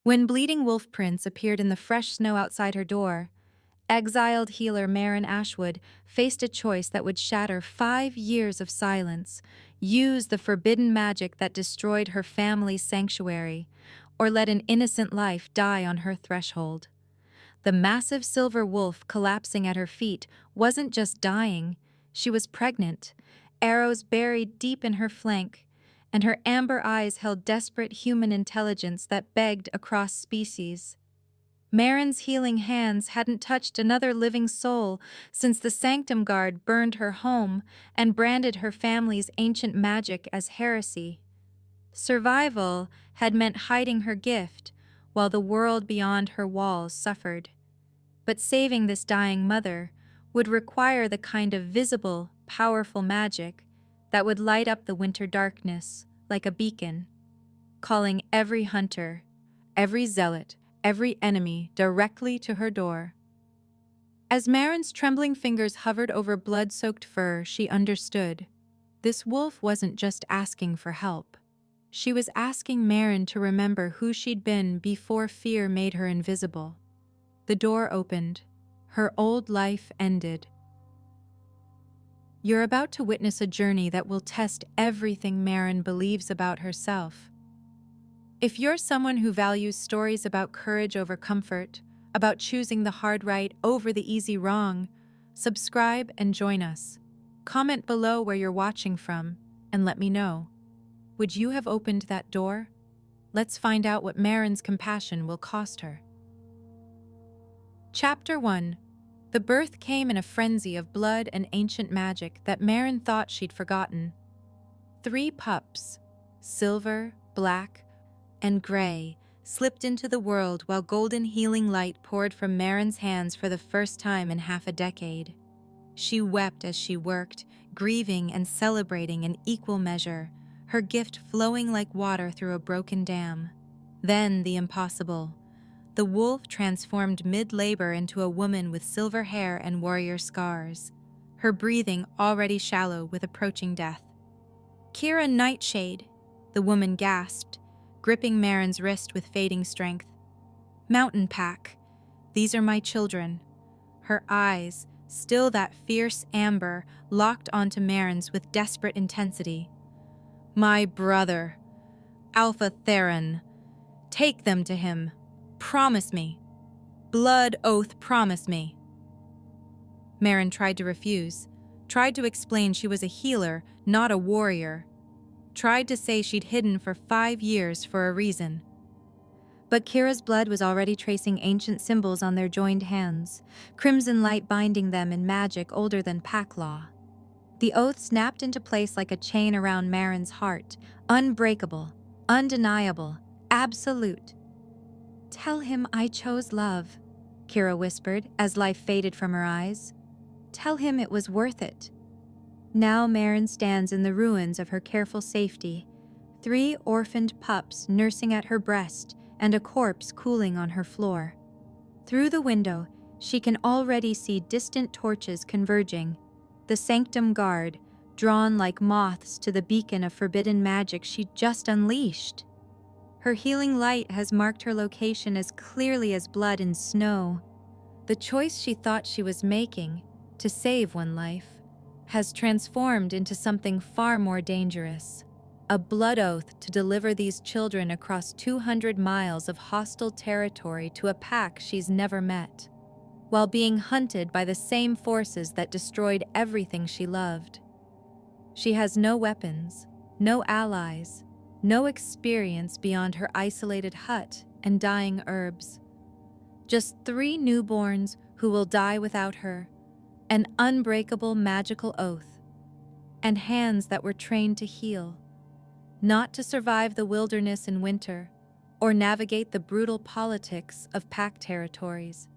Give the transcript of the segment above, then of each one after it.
When bleeding wolf prints appeared in the fresh snow outside her door, exiled healer Maren Ashwood faced a choice that would shatter 5 years of silence: use the forbidden magic that destroyed her family's sanctuary, or let an innocent life die on her threshold. The massive silver wolf collapsing at her feet wasn't just dying, she was pregnant, arrows buried deep in her flank, and her amber eyes held desperate human intelligence that begged across species. Maren's healing hands hadn't touched another living soul since the Sanctum Guard burned her home and branded her family's ancient magic as heresy. Survival had meant hiding her gift, while the world beyond her walls suffered. But saving this dying mother would require the kind of visible, powerful magic that would light up the winter darkness like a beacon, calling every hunter, every zealot, every enemy directly to her door. As Maren's trembling fingers hovered over blood-soaked fur, she understood. This wolf wasn't just asking for help. She was asking Maren to remember who she'd been before fear made her invisible. The door opened. Her old life ended. You're about to witness a journey that will test everything Maren believes about herself. If you're someone who values stories about courage over comfort, about choosing the hard right over the easy wrong, subscribe and join us. Comment below where you're watching from and let me know. Would you have opened that door? Let's find out what Maren's compassion will cost her. Chapter 1. The birth came in a frenzy of blood and ancient magic that Maren thought she'd forgotten. 3 pups, silver, black, and gray, slipped into the world while golden healing light poured from Maren's hands for the first time in half a decade. She wept as she worked, grieving and celebrating in equal measure, her gift flowing like water through a broken dam. Then the impossible. The wolf transformed mid-labor into a woman with silver hair and warrior scars, her breathing already shallow with approaching death. "Kira Nightshade," the woman gasped, gripping Maren's wrist with fading strength. "Mountain Pack, these are my children." Her eyes, still that fierce amber, locked onto Maren's with desperate intensity. "My brother, Alpha Theron. Take them to him. Promise me. Blood oath, promise me." Maren tried to refuse, tried to explain she was a healer, not a warrior, tried to say she'd hidden for 5 years for a reason. But Kira's blood was already tracing ancient symbols on their joined hands, crimson light binding them in magic older than pack law. The oath snapped into place like a chain around Maren's heart, unbreakable, undeniable, absolute. "Tell him I chose love," Kira whispered as life faded from her eyes. "Tell him it was worth it." Now Maren stands in the ruins of her careful safety, 3 orphaned pups nursing at her breast and a corpse cooling on her floor. Through the window, she can already see distant torches converging, the Sanctum Guard, drawn like moths to the beacon of forbidden magic she'd just unleashed. Her healing light has marked her location as clearly as blood in snow. The choice she thought she was making, to save one life, has transformed into something far more dangerous. A blood oath to deliver these children across 200 miles of hostile territory to a pack she's never met, while being hunted by the same forces that destroyed everything she loved. She has no weapons, no allies, no experience beyond her isolated hut and dying herbs. Just 3 newborns who will die without her, an unbreakable magical oath, and hands that were trained to heal, not to survive the wilderness in winter or navigate the brutal politics of pack territories.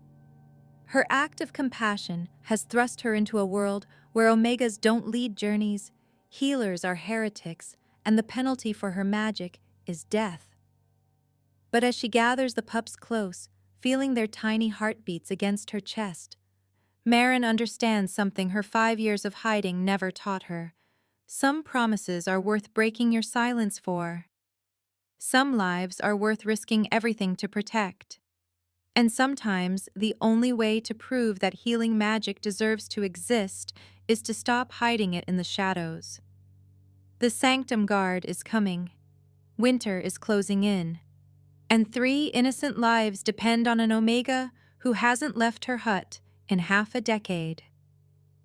Her act of compassion has thrust her into a world where Omegas don't lead journeys, healers are heretics, and the penalty for her magic is death. But as she gathers the pups close, feeling their tiny heartbeats against her chest, Maren understands something her 5 years of hiding never taught her. Some promises are worth breaking your silence for. Some lives are worth risking everything to protect. And sometimes the only way to prove that healing magic deserves to exist is to stop hiding it in the shadows. The Sanctum Guard is coming. Winter is closing in. And 3 innocent lives depend on an Omega who hasn't left her hut in half a decade.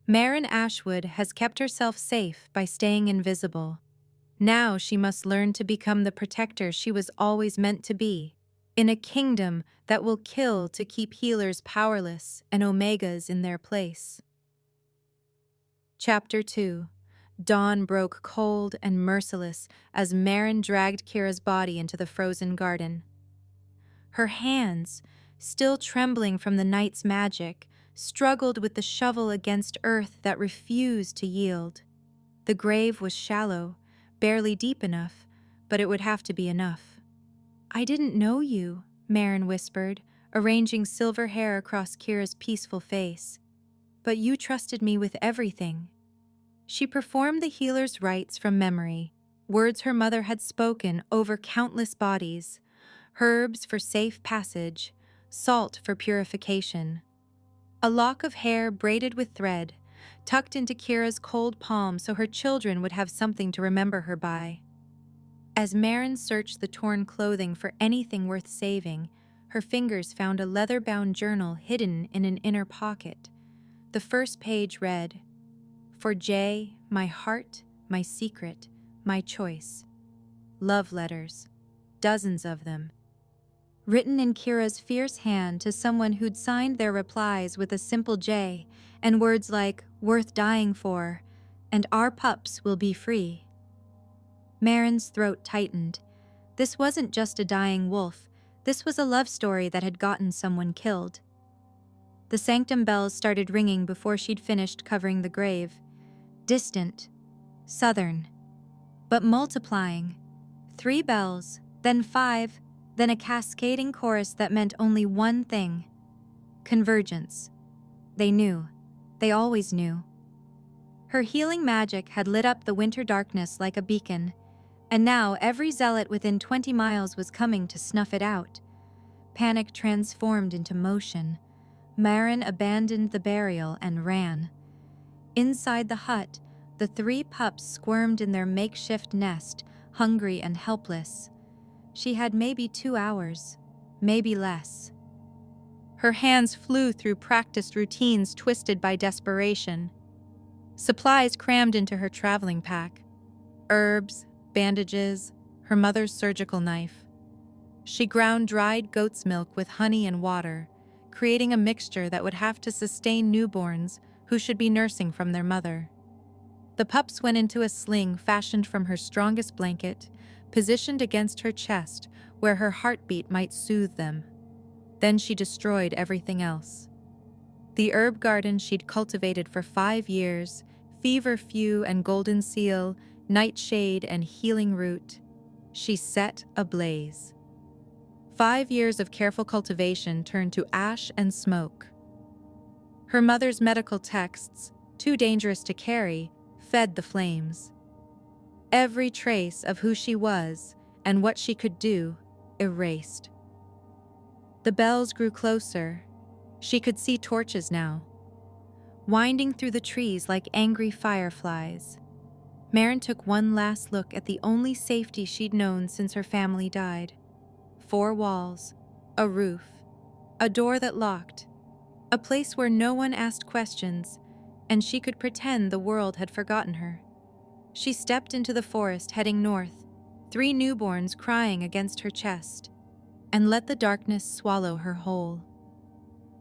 Maren Ashwood has kept herself safe by staying invisible. Now she must learn to become the protector she was always meant to be, in a kingdom that will kill to keep healers powerless and Omegas in their place. Chapter 2. Dawn broke cold and merciless as Maren dragged Kira's body into the frozen garden. Her hands, still trembling from the night's magic, struggled with the shovel against earth that refused to yield. The grave was shallow, barely deep enough, but it would have to be enough. "I didn't know you," Maren whispered, arranging silver hair across Kira's peaceful face. "But you trusted me with everything." She performed the healer's rites from memory, words her mother had spoken over countless bodies, herbs for safe passage, salt for purification. A lock of hair braided with thread, tucked into Kira's cold palm so her children would have something to remember her by. As Maren searched the torn clothing for anything worth saving, her fingers found a leather-bound journal hidden in an inner pocket. The first page read, "For Jay, my heart, my secret, my choice. Love letters, dozens of them." Written in Kira's fierce hand to someone who'd signed their replies with a simple J and words like "worth dying for" and "our pups will be free." Maren's throat tightened. This wasn't just a dying wolf. This was a love story that had gotten someone killed. The sanctum bells started ringing before she'd finished covering the grave. Distant, southern, but multiplying. 3 bells, then 5, then a cascading chorus that meant only one thing: convergence. They knew. They always knew. Her healing magic had lit up the winter darkness like a beacon, and now every zealot within 20 miles was coming to snuff it out. Panic transformed into motion. Maren abandoned the burial and ran. Inside the hut, the 3 pups squirmed in their makeshift nest, hungry and helpless. She had maybe 2 hours, maybe less. Her hands flew through practiced routines twisted by desperation. Supplies crammed into her traveling pack. Herbs, bandages, her mother's surgical knife. She ground dried goat's milk with honey and water, creating a mixture that would have to sustain newborns who should be nursing from their mother. The pups went into a sling fashioned from her strongest blanket, positioned against her chest where her heartbeat might soothe them. Then she destroyed everything else. The herb garden she'd cultivated for 5 years, feverfew and golden seal, nightshade and healing root, she set ablaze. 5 years of careful cultivation turned to ash and smoke. Her mother's medical texts, too dangerous to carry, fed the flames. Every trace of who she was and what she could do erased. The bells grew closer. She could see torches now, winding through the trees like angry fireflies. Maren took one last look at the only safety she'd known since her family died. 4 walls, a roof, a door that locked, a place where no one asked questions, and she could pretend the world had forgotten her. She stepped into the forest heading north, 3 newborns crying against her chest, and let the darkness swallow her whole.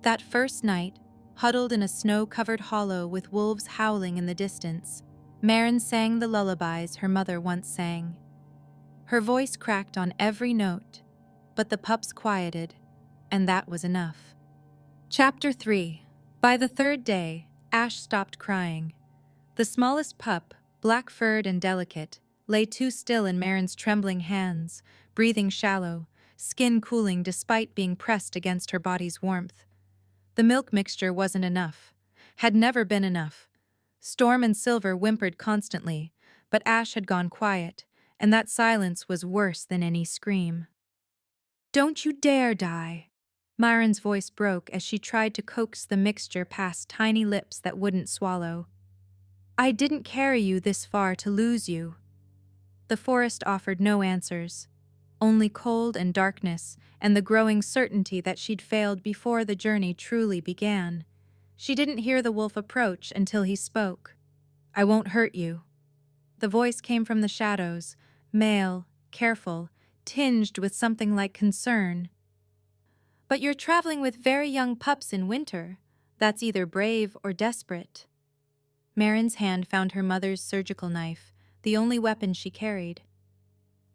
That first night, huddled in a snow-covered hollow with wolves howling in the distance, Maren sang the lullabies her mother once sang. Her voice cracked on every note, but the pups quieted, and that was enough. Chapter 3. By the 3rd day, Ash stopped crying. The smallest pup, black-furred and delicate, lay too still in Maren's trembling hands, breathing shallow, skin cooling despite being pressed against her body's warmth. The milk mixture wasn't enough, had never been enough. Storm and Silver whimpered constantly, but Ash had gone quiet, and that silence was worse than any scream. "Don't you dare die!" Maren's voice broke as she tried to coax the mixture past tiny lips that wouldn't swallow. "I didn't carry you this far to lose you." The forest offered no answers, only cold and darkness, and the growing certainty that she'd failed before the journey truly began. She didn't hear the wolf approach until he spoke. "I won't hurt you." The voice came from the shadows, male, careful, tinged with something like concern. "But you're traveling with very young pups in winter. That's either brave or desperate." Maren's hand found her mother's surgical knife, the only weapon she carried.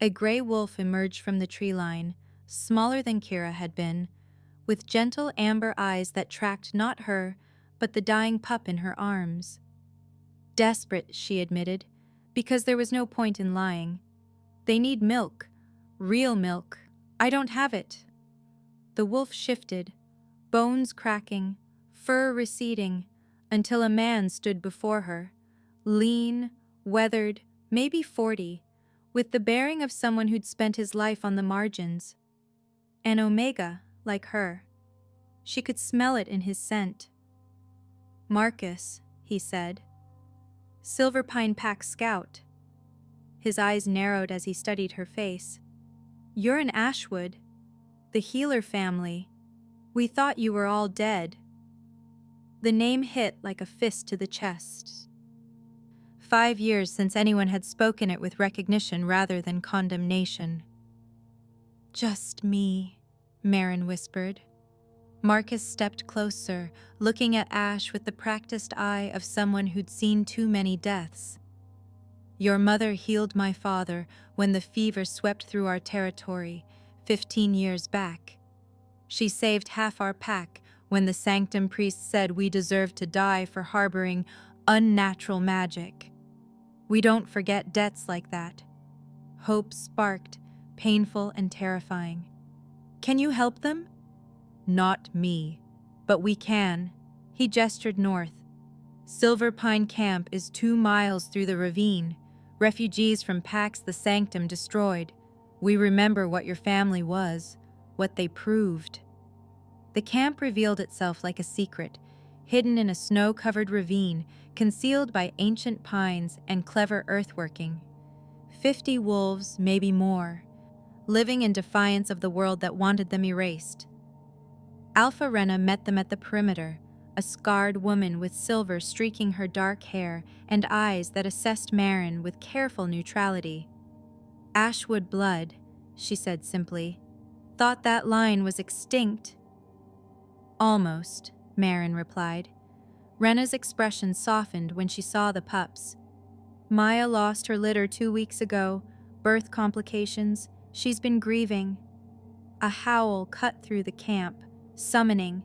A gray wolf emerged from the tree line, smaller than Kira had been, with gentle amber eyes that tracked not her, but the dying pup in her arms. "Desperate," she admitted, "because there was no point in lying. They need milk. Real milk. I don't have it." The wolf shifted, bones cracking, fur receding, until a man stood before her, lean, weathered, maybe 40, with the bearing of someone who'd spent his life on the margins. An omega, like her. She could smell it in his scent. "Marcus," he said. "Silver Pine Pack scout." His eyes narrowed as he studied her face. "You're an Ashwood. The Healer family. We thought you were all dead." The name hit like a fist to the chest. 5 years since anyone had spoken it with recognition rather than condemnation. "Just me," Maren whispered. Marcus stepped closer, looking at Ash with the practiced eye of someone who'd seen too many deaths. "Your mother healed my father when the fever swept through our territory 15 years back. She saved half our pack when the sanctum priest said we deserved to die for harboring unnatural magic. We don't forget debts like that." Hope sparked, painful and terrifying. "Can you help them?" "Not me, but we can." He gestured north. "Silver Pine Camp is 2 miles through the ravine. Refugees from Pax the Sanctum destroyed. We remember what your family was, what they proved." The camp revealed itself like a secret, hidden in a snow-covered ravine, concealed by ancient pines and clever earthworking. 50 wolves, maybe more, living in defiance of the world that wanted them erased. Alpha Rena met them at the perimeter, a scarred woman with silver streaking her dark hair and eyes that assessed Maren with careful neutrality. "Ashwood blood," she said simply. "Thought that line was extinct." "Almost," Maren replied. Rena's expression softened when she saw the pups. "Maya lost her litter 2 weeks ago, birth complications. She's been grieving." A howl cut through the camp, summoning.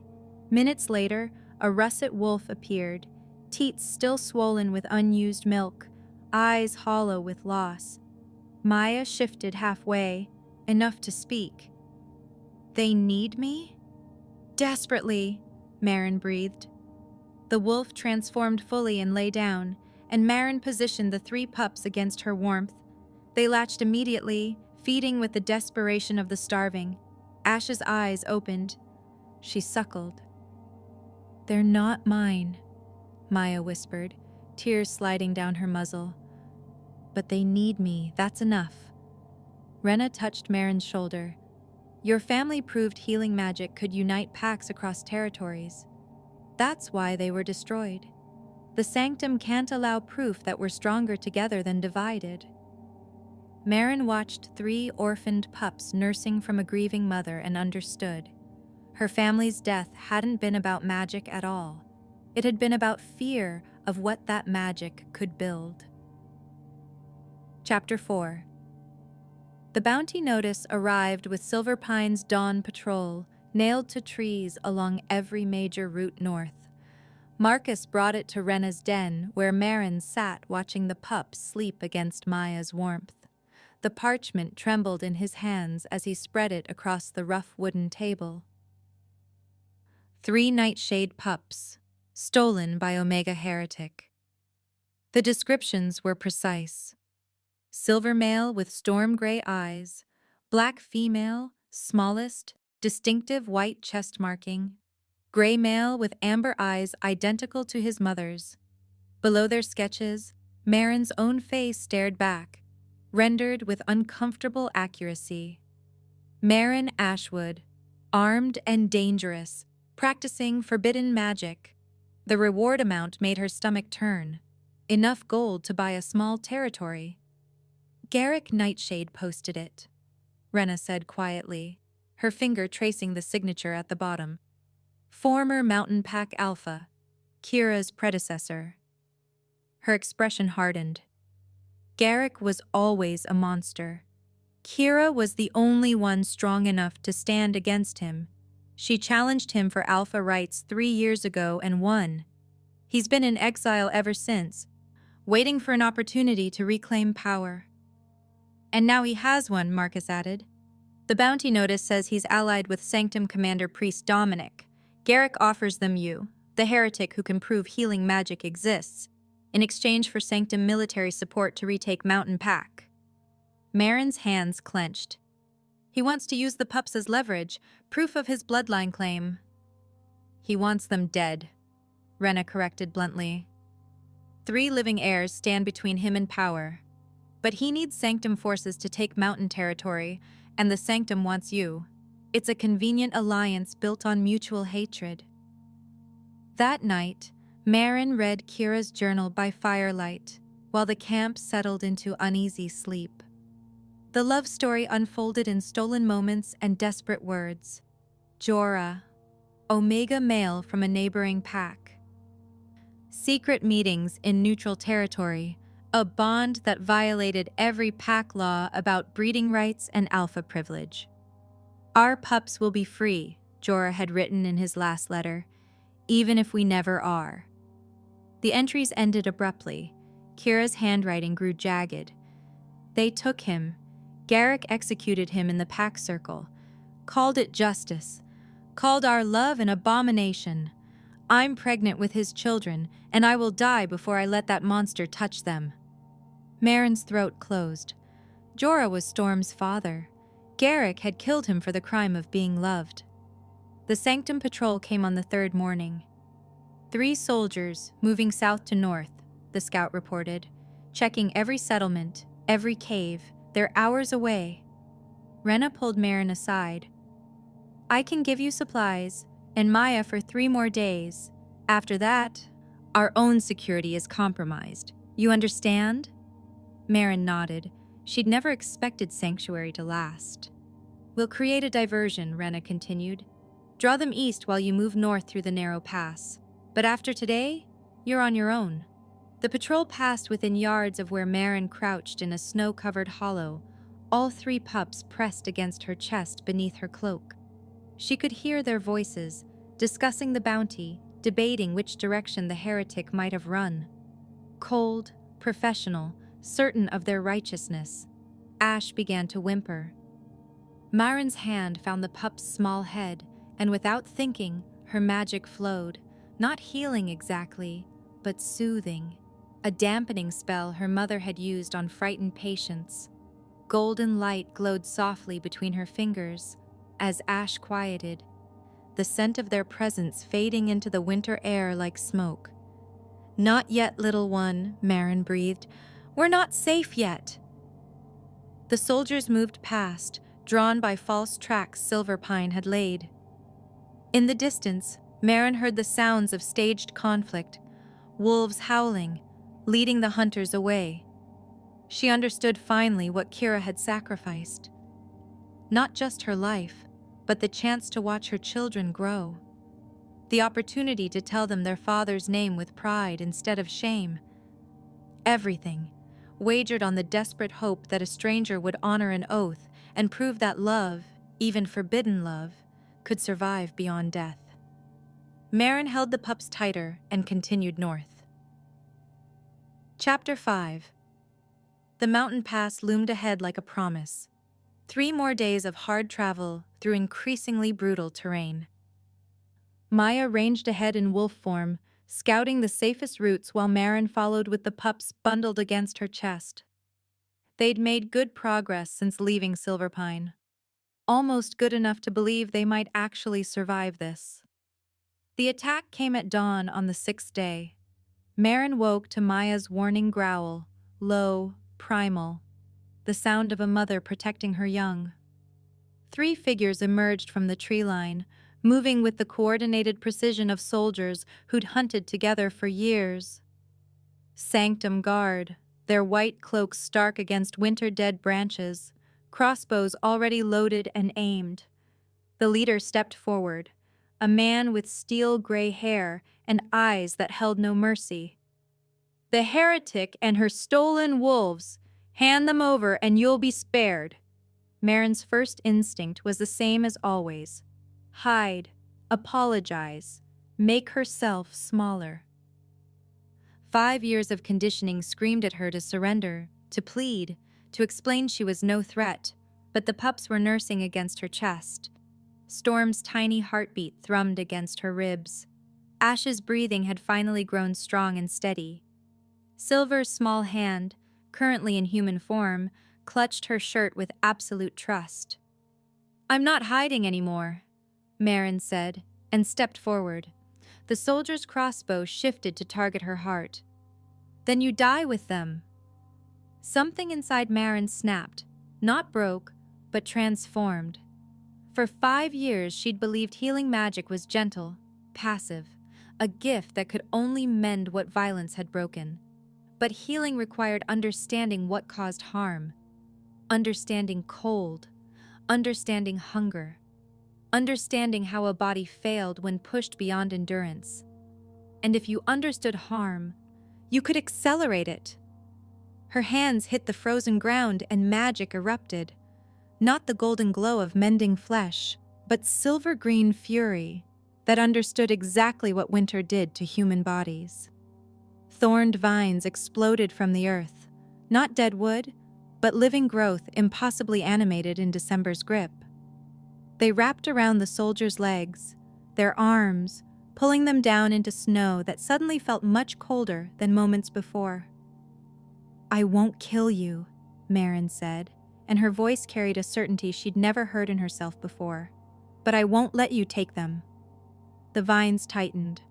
Minutes later, a russet wolf appeared, teats still swollen with unused milk, eyes hollow with loss. Maya shifted halfway, enough to speak. "They need me?" "Desperately," Maren breathed. The wolf transformed fully and lay down, and Maren positioned the 3 pups against her warmth. They latched immediately, feeding with the desperation of the starving. Ash's eyes opened. She suckled. "They're not mine," Maya whispered, tears sliding down her muzzle. "But they need me, that's enough." Rena touched Maren's shoulder. "Your family proved healing magic could unite packs across territories. That's why they were destroyed. The Sanctum can't allow proof that we're stronger together than divided." Maren watched 3 orphaned pups nursing from a grieving mother and understood. Her family's death hadn't been about magic at all. It had been about fear of what that magic could build. Chapter 4. The bounty notice arrived with Silver Pine's dawn patrol, nailed to trees along every major route north. Marcus brought it to Rena's den, where Maren sat watching the pups sleep against Maya's warmth. The parchment trembled in his hands as he spread it across the rough wooden table. 3 nightshade pups, stolen by Omega Heretic. The descriptions were precise. Silver male with storm gray eyes, black female, smallest, distinctive white chest marking, gray male with amber eyes identical to his mother's. Below their sketches, Maren's own face stared back, rendered with uncomfortable accuracy. Maren Ashwood, armed and dangerous, practicing forbidden magic. The reward amount made her stomach turn. Enough gold to buy a small territory. Garrick Nightshade posted it, Rena said quietly, her finger tracing the signature at the bottom. Former Mountain Pack Alpha, Kira's predecessor. Her expression hardened. Garrick was always a monster. Kira was the only one strong enough to stand against him. She challenged him for alpha rights 3 years ago and won. He's been in exile ever since, waiting for an opportunity to reclaim power. And now he has one, Marcus added. The bounty notice says he's allied with Sanctum Commander Priest Dominic. Garrick offers them you, the heretic who can prove healing magic exists, in exchange for Sanctum military support to retake Mountain Pack. Maren's hands clenched. He wants to use the pups as leverage, proof of his bloodline claim. He wants them dead, Rena corrected bluntly. 3 living heirs stand between him and power. But he needs Sanctum forces to take mountain territory, and the Sanctum wants you. It's a convenient alliance built on mutual hatred. That night, Maren read Kira's journal by firelight, while the camp settled into uneasy sleep. The love story unfolded in stolen moments and desperate words. Jorah, Omega male from a neighboring pack. Secret meetings in neutral territory, a bond that violated every pack law about breeding rights and alpha privilege. Our pups will be free, Jorah had written in his last letter, even if we never are. The entries ended abruptly. Kira's handwriting grew jagged. They took him. Garrick executed him in the pack circle, called it justice, called our love an abomination. I'm pregnant with his children, and I will die before I let that monster touch them. Maren's throat closed. Jorah was Storm's father. Garrick had killed him for the crime of being loved. The Sanctum Patrol came on the 3rd morning. 3 soldiers moving south to north, the scout reported, checking every settlement, every cave. They're hours away. Rena pulled Maren aside. I can give you supplies, and Maya for 3 more days. After that, our own security is compromised. You understand? Maren nodded. She'd never expected Sanctuary to last. We'll create a diversion, Rena continued. Draw them east while you move north through the narrow pass. But after today, you're on your own. The patrol passed within yards of where Maren crouched in a snow-covered hollow, all 3 pups pressed against her chest beneath her cloak. She could hear their voices, discussing the bounty, debating which direction the heretic might have run. Cold, professional, certain of their righteousness, Ash began to whimper. Maren's hand found the pup's small head, and without thinking, her magic flowed, not healing exactly, but soothing. A dampening spell her mother had used on frightened patients. Golden light glowed softly between her fingers as Ash quieted, the scent of their presence fading into the winter air like smoke. Not yet, little one, Maren breathed. We're not safe yet. The soldiers moved past, drawn by false tracks Silverpine had laid. In the distance, Maren heard the sounds of staged conflict, wolves howling, leading the hunters away. She understood finally what Kira had sacrificed. Not just her life, but the chance to watch her children grow. The opportunity to tell them their father's name with pride instead of shame. Everything, wagered on the desperate hope that a stranger would honor an oath and prove that love, even forbidden love, could survive beyond death. Maren held the pups tighter and continued north. Chapter 5. The mountain pass loomed ahead like a promise. 3 more days of hard travel through increasingly brutal terrain. Maya ranged ahead in wolf form, scouting the safest routes while Maren followed with the pups bundled against her chest. They'd made good progress since leaving Silverpine. Almost good enough to believe they might actually survive this. The attack came at dawn on the sixth day. Maren woke to Maya's warning growl, low, primal, the sound of a mother protecting her young. Three figures emerged from the tree line, moving with the coordinated precision of soldiers who'd hunted together for years. Sanctum Guard, their white cloaks stark against winter-dead branches, crossbows already loaded and aimed. The leader stepped forward, a man with steel-gray hair and eyes that held no mercy. "The heretic and her stolen wolves! Hand them over and you'll be spared." Maren's first instinct was the same as always. Hide, apologize, make herself smaller. 5 years of conditioning screamed at her to surrender, to plead, to explain she was no threat, but the pups were nursing against her chest. Storm's tiny heartbeat thrummed against her ribs. Ash's breathing had finally grown strong and steady. Silver's small hand, currently in human form, clutched her shirt with absolute trust. "I'm not hiding anymore," Maren said, and stepped forward. The soldier's crossbow shifted to target her heart. "Then you die with them." Something inside Maren snapped, not broke, but transformed. For 5 years she'd believed healing magic was gentle, passive, a gift that could only mend what violence had broken. But healing required understanding what caused harm, understanding cold, understanding hunger, understanding how a body failed when pushed beyond endurance. And if you understood harm, you could accelerate it. Her hands hit the frozen ground and magic erupted. Not the golden glow of mending flesh, but silver-green fury that understood exactly what winter did to human bodies. Thorned vines exploded from the earth, not dead wood, but living growth impossibly animated in December's grip. They wrapped around the soldier's legs, their arms, pulling them down into snow that suddenly felt much colder than moments before. "I won't kill you," Maren said, and her voice carried a certainty she'd never heard in herself before. "But I won't let you take them." The vines tightened.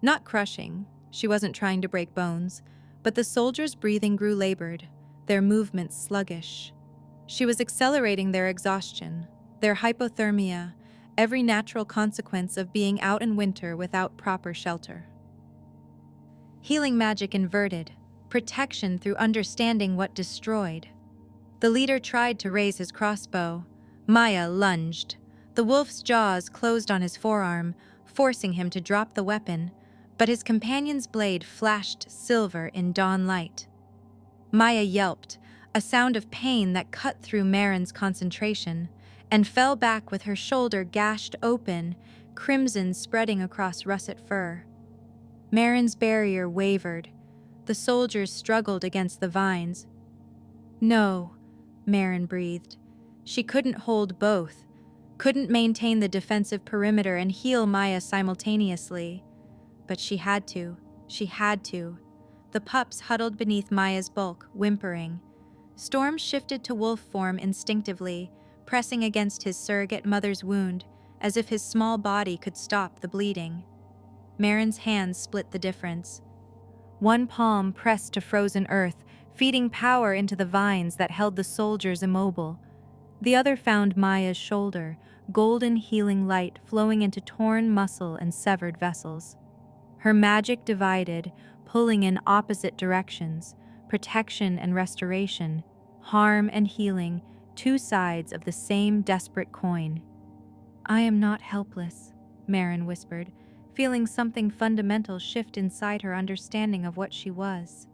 Not crushing, she wasn't trying to break bones, but the soldier's breathing grew labored, their movements sluggish. She was accelerating their exhaustion, their hypothermia, every natural consequence of being out in winter without proper shelter. Healing magic inverted, protection through understanding what destroyed. The leader tried to raise his crossbow. Maya lunged. The wolf's jaws closed on his forearm, forcing him to drop the weapon, but his companion's blade flashed silver in dawn light. Maya yelped, a sound of pain that cut through Maren's concentration, and fell back with her shoulder gashed open, crimson spreading across russet fur. Maren's barrier wavered. The soldiers struggled against the vines. "No," Maren breathed. She couldn't hold both, couldn't maintain the defensive perimeter and heal Maya simultaneously. But she had to. The pups huddled beneath Maya's bulk, whimpering. Storm shifted to wolf form instinctively, pressing against his surrogate mother's wound, as if his small body could stop the bleeding. Maren's hands split the difference. One palm pressed to frozen earth, feeding power into the vines that held the soldiers immobile. The other found Maya's shoulder, golden healing light flowing into torn muscle and severed vessels. Her magic divided, pulling in opposite directions, protection and restoration, harm and healing, two sides of the same desperate coin. "I am not helpless," Maren whispered, feeling something fundamental shift inside her understanding of what she was.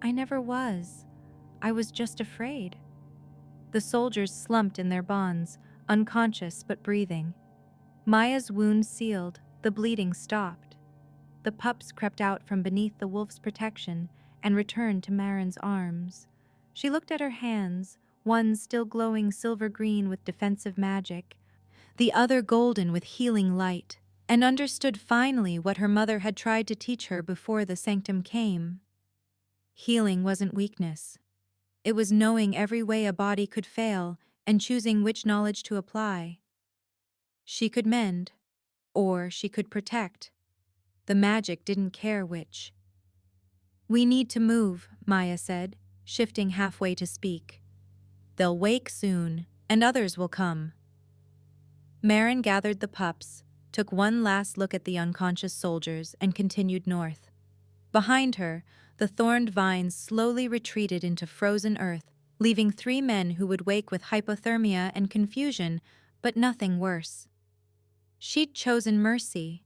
"I never was. I was just afraid." The soldiers slumped in their bonds, unconscious but breathing. Maya's wound sealed, the bleeding stopped. The pups crept out from beneath the wolf's protection and returned to Maren's arms. She looked at her hands, one still glowing silver green with defensive magic, the other golden with healing light, and understood finally what her mother had tried to teach her before the sanctum came. Healing wasn't weakness. It was knowing every way a body could fail and choosing which knowledge to apply. She could mend, or she could protect. The magic didn't care which. "We need to move," Maya said, shifting halfway to speak. "They'll wake soon, and others will come." Maren gathered the pups, took one last look at the unconscious soldiers, and continued north. Behind her, the thorned vines slowly retreated into frozen earth, leaving 3 men who would wake with hypothermia and confusion, but nothing worse. She'd chosen mercy,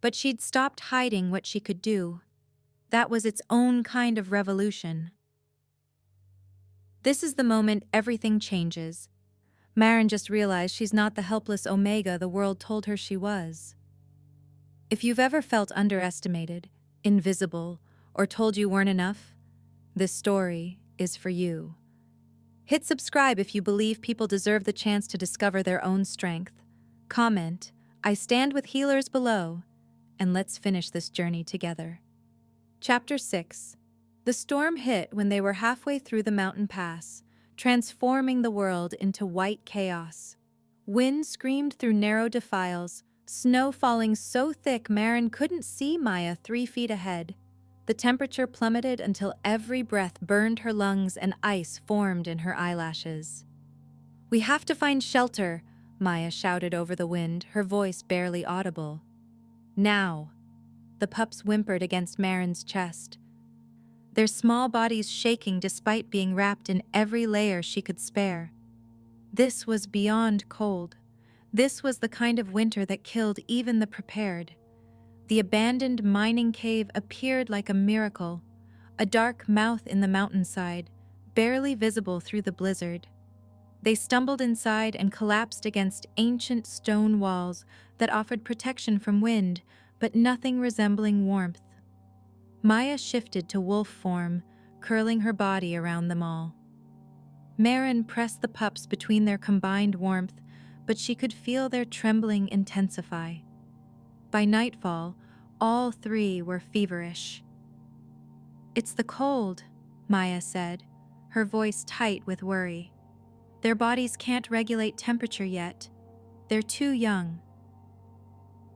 but she'd stopped hiding what she could do. That was its own kind of revolution. This is the moment everything changes. Maren just realized she's not the helpless Omega the world told her she was. If you've ever felt underestimated, invisible, or told you weren't enough, this story is for you. Hit subscribe if you believe people deserve the chance to discover their own strength. Comment, "I stand with Healer'S" below, and let's finish this journey together. Chapter 6. The storm hit when they were halfway through the mountain pass, transforming the world into white chaos. Wind screamed through narrow defiles, snow falling so thick Maren couldn't see Maya 3 feet ahead. The temperature plummeted until every breath burned her lungs and ice formed in her eyelashes. "We have to find shelter," Maya shouted over the wind, her voice barely audible. "Now." The pups whimpered against Maren's chest, their small bodies shaking despite being wrapped in every layer she could spare. This was beyond cold. This was the kind of winter that killed even the prepared. The abandoned mining cave appeared like a miracle, a dark mouth in the mountainside, barely visible through the blizzard. They stumbled inside and collapsed against ancient stone walls that offered protection from wind, but nothing resembling warmth. Maya shifted to wolf form, curling her body around them all. Maren pressed the pups between their combined warmth, but she could feel their trembling intensify. By nightfall, all 3 were feverish. "It's the cold," Maya said, her voice tight with worry. "Their bodies can't regulate temperature yet. They're too young."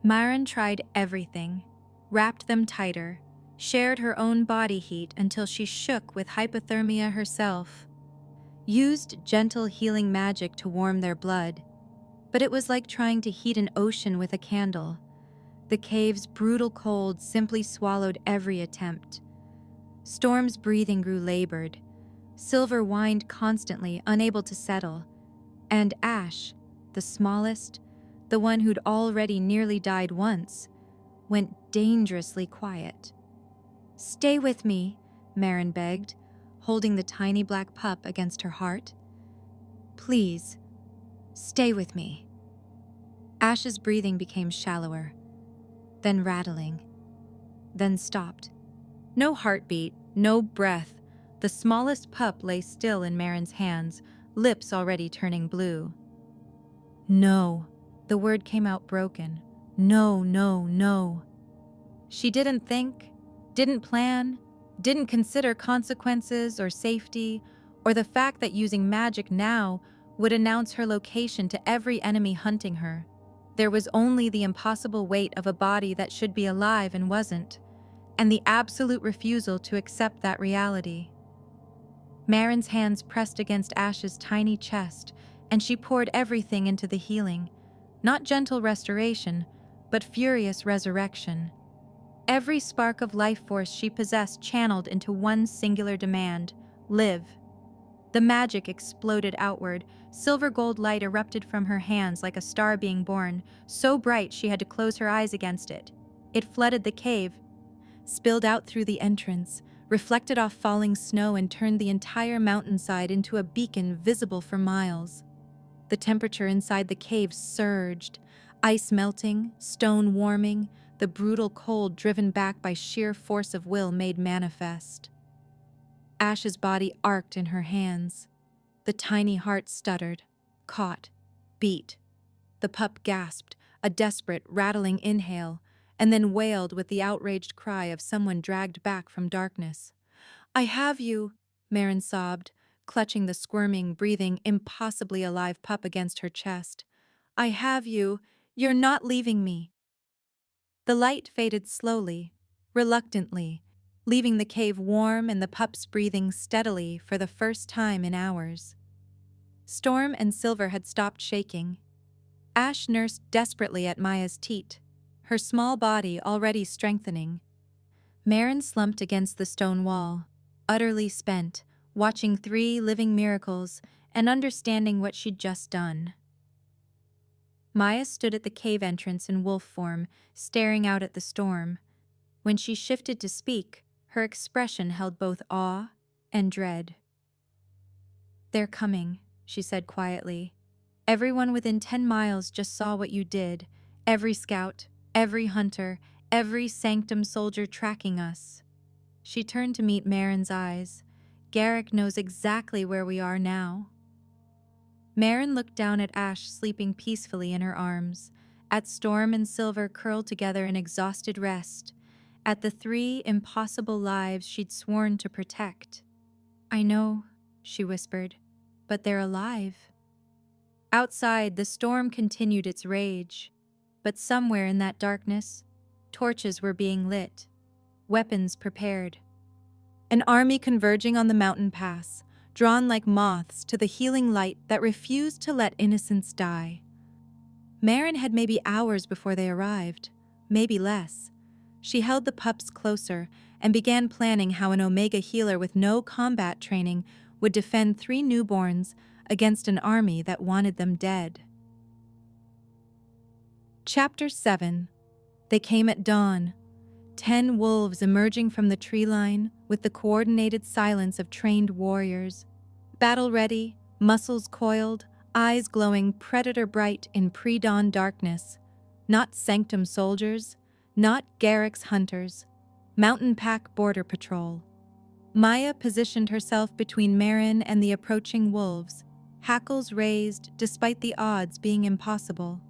Maren tried everything, wrapped them tighter, shared her own body heat until she shook with hypothermia herself, used gentle healing magic to warm their blood, but it was like trying to heat an ocean with a candle. The cave's brutal cold simply swallowed every attempt. Storm's breathing grew labored. Silver whined constantly, unable to settle. And Ash, the smallest, the one who'd already nearly died once, went dangerously quiet. "Stay with me," Maren begged, holding the tiny black pup against her heart. "Please, stay with me." Ash's breathing became shallower, then rattling, then stopped. No heartbeat, no breath. The smallest pup lay still in Maren's hands, lips already turning blue. "No." The word came out broken. "No, no, no." She didn't think, didn't plan, didn't consider consequences or safety, or the fact that using magic now would announce her location to every enemy hunting her. There was only the impossible weight of a body that should be alive and wasn't, and the absolute refusal to accept that reality. Maren's hands pressed against Ash's tiny chest, and she poured everything into the healing. Not gentle restoration, but furious resurrection. Every spark of life force she possessed channeled into one singular demand: live. The magic exploded outward. Silver gold light erupted from her hands like a star being born, so bright she had to close her eyes against it. It flooded the cave, spilled out through the entrance, reflected off falling snow, and turned the entire mountainside into a beacon visible for miles. The temperature inside the cave surged, ice melting, stone warming, the brutal cold driven back by sheer force of will made manifest. Ash's body arced in her hands. The tiny heart stuttered, caught, beat. The pup gasped, a desperate, rattling inhale, and then wailed with the outraged cry of someone dragged back from darkness. "I have you!" Maren sobbed, clutching the squirming, breathing, impossibly alive pup against her chest. I have you. You're not leaving me. The light faded slowly, reluctantly, leaving the cave warm and the pups breathing steadily for the first time in hours. Storm and Silver had stopped shaking. Ash nursed desperately at Maya's teat, her small body already strengthening. Maren slumped against the stone wall, utterly spent, watching 3 living miracles and understanding what she'd just done. Maya stood at the cave entrance in wolf form, staring out at the storm. When she shifted to speak, her expression held both awe and dread. They're coming, she said quietly. Everyone within 10 miles just saw what you did. Every scout, every hunter, every sanctum soldier tracking us. She turned to meet Maren's eyes. Garrick knows exactly where we are now. Maren looked down at Ash sleeping peacefully in her arms, at Storm and Silver curled together in exhausted rest, at the 3 impossible lives she'd sworn to protect. I know, she whispered, but they're alive. Outside, the storm continued its rage, but somewhere in that darkness, torches were being lit, weapons prepared. An army converging on the mountain pass, drawn like moths to the healing light that refused to let innocence die. Maren had maybe hours before they arrived, maybe less. She held the pups closer and began planning how an Omega healer with no combat training would defend 3 newborns against an army that wanted them dead. Chapter 7. They came at dawn. 10 wolves emerging from the tree line with the coordinated silence of trained warriors. Battle-ready, muscles coiled, eyes glowing predator-bright in pre-dawn darkness. Not sanctum soldiers, not Garrick's hunters. Mountain Pack Border Patrol. Maya positioned herself between Maren and the approaching wolves, hackles raised despite the odds being impossible.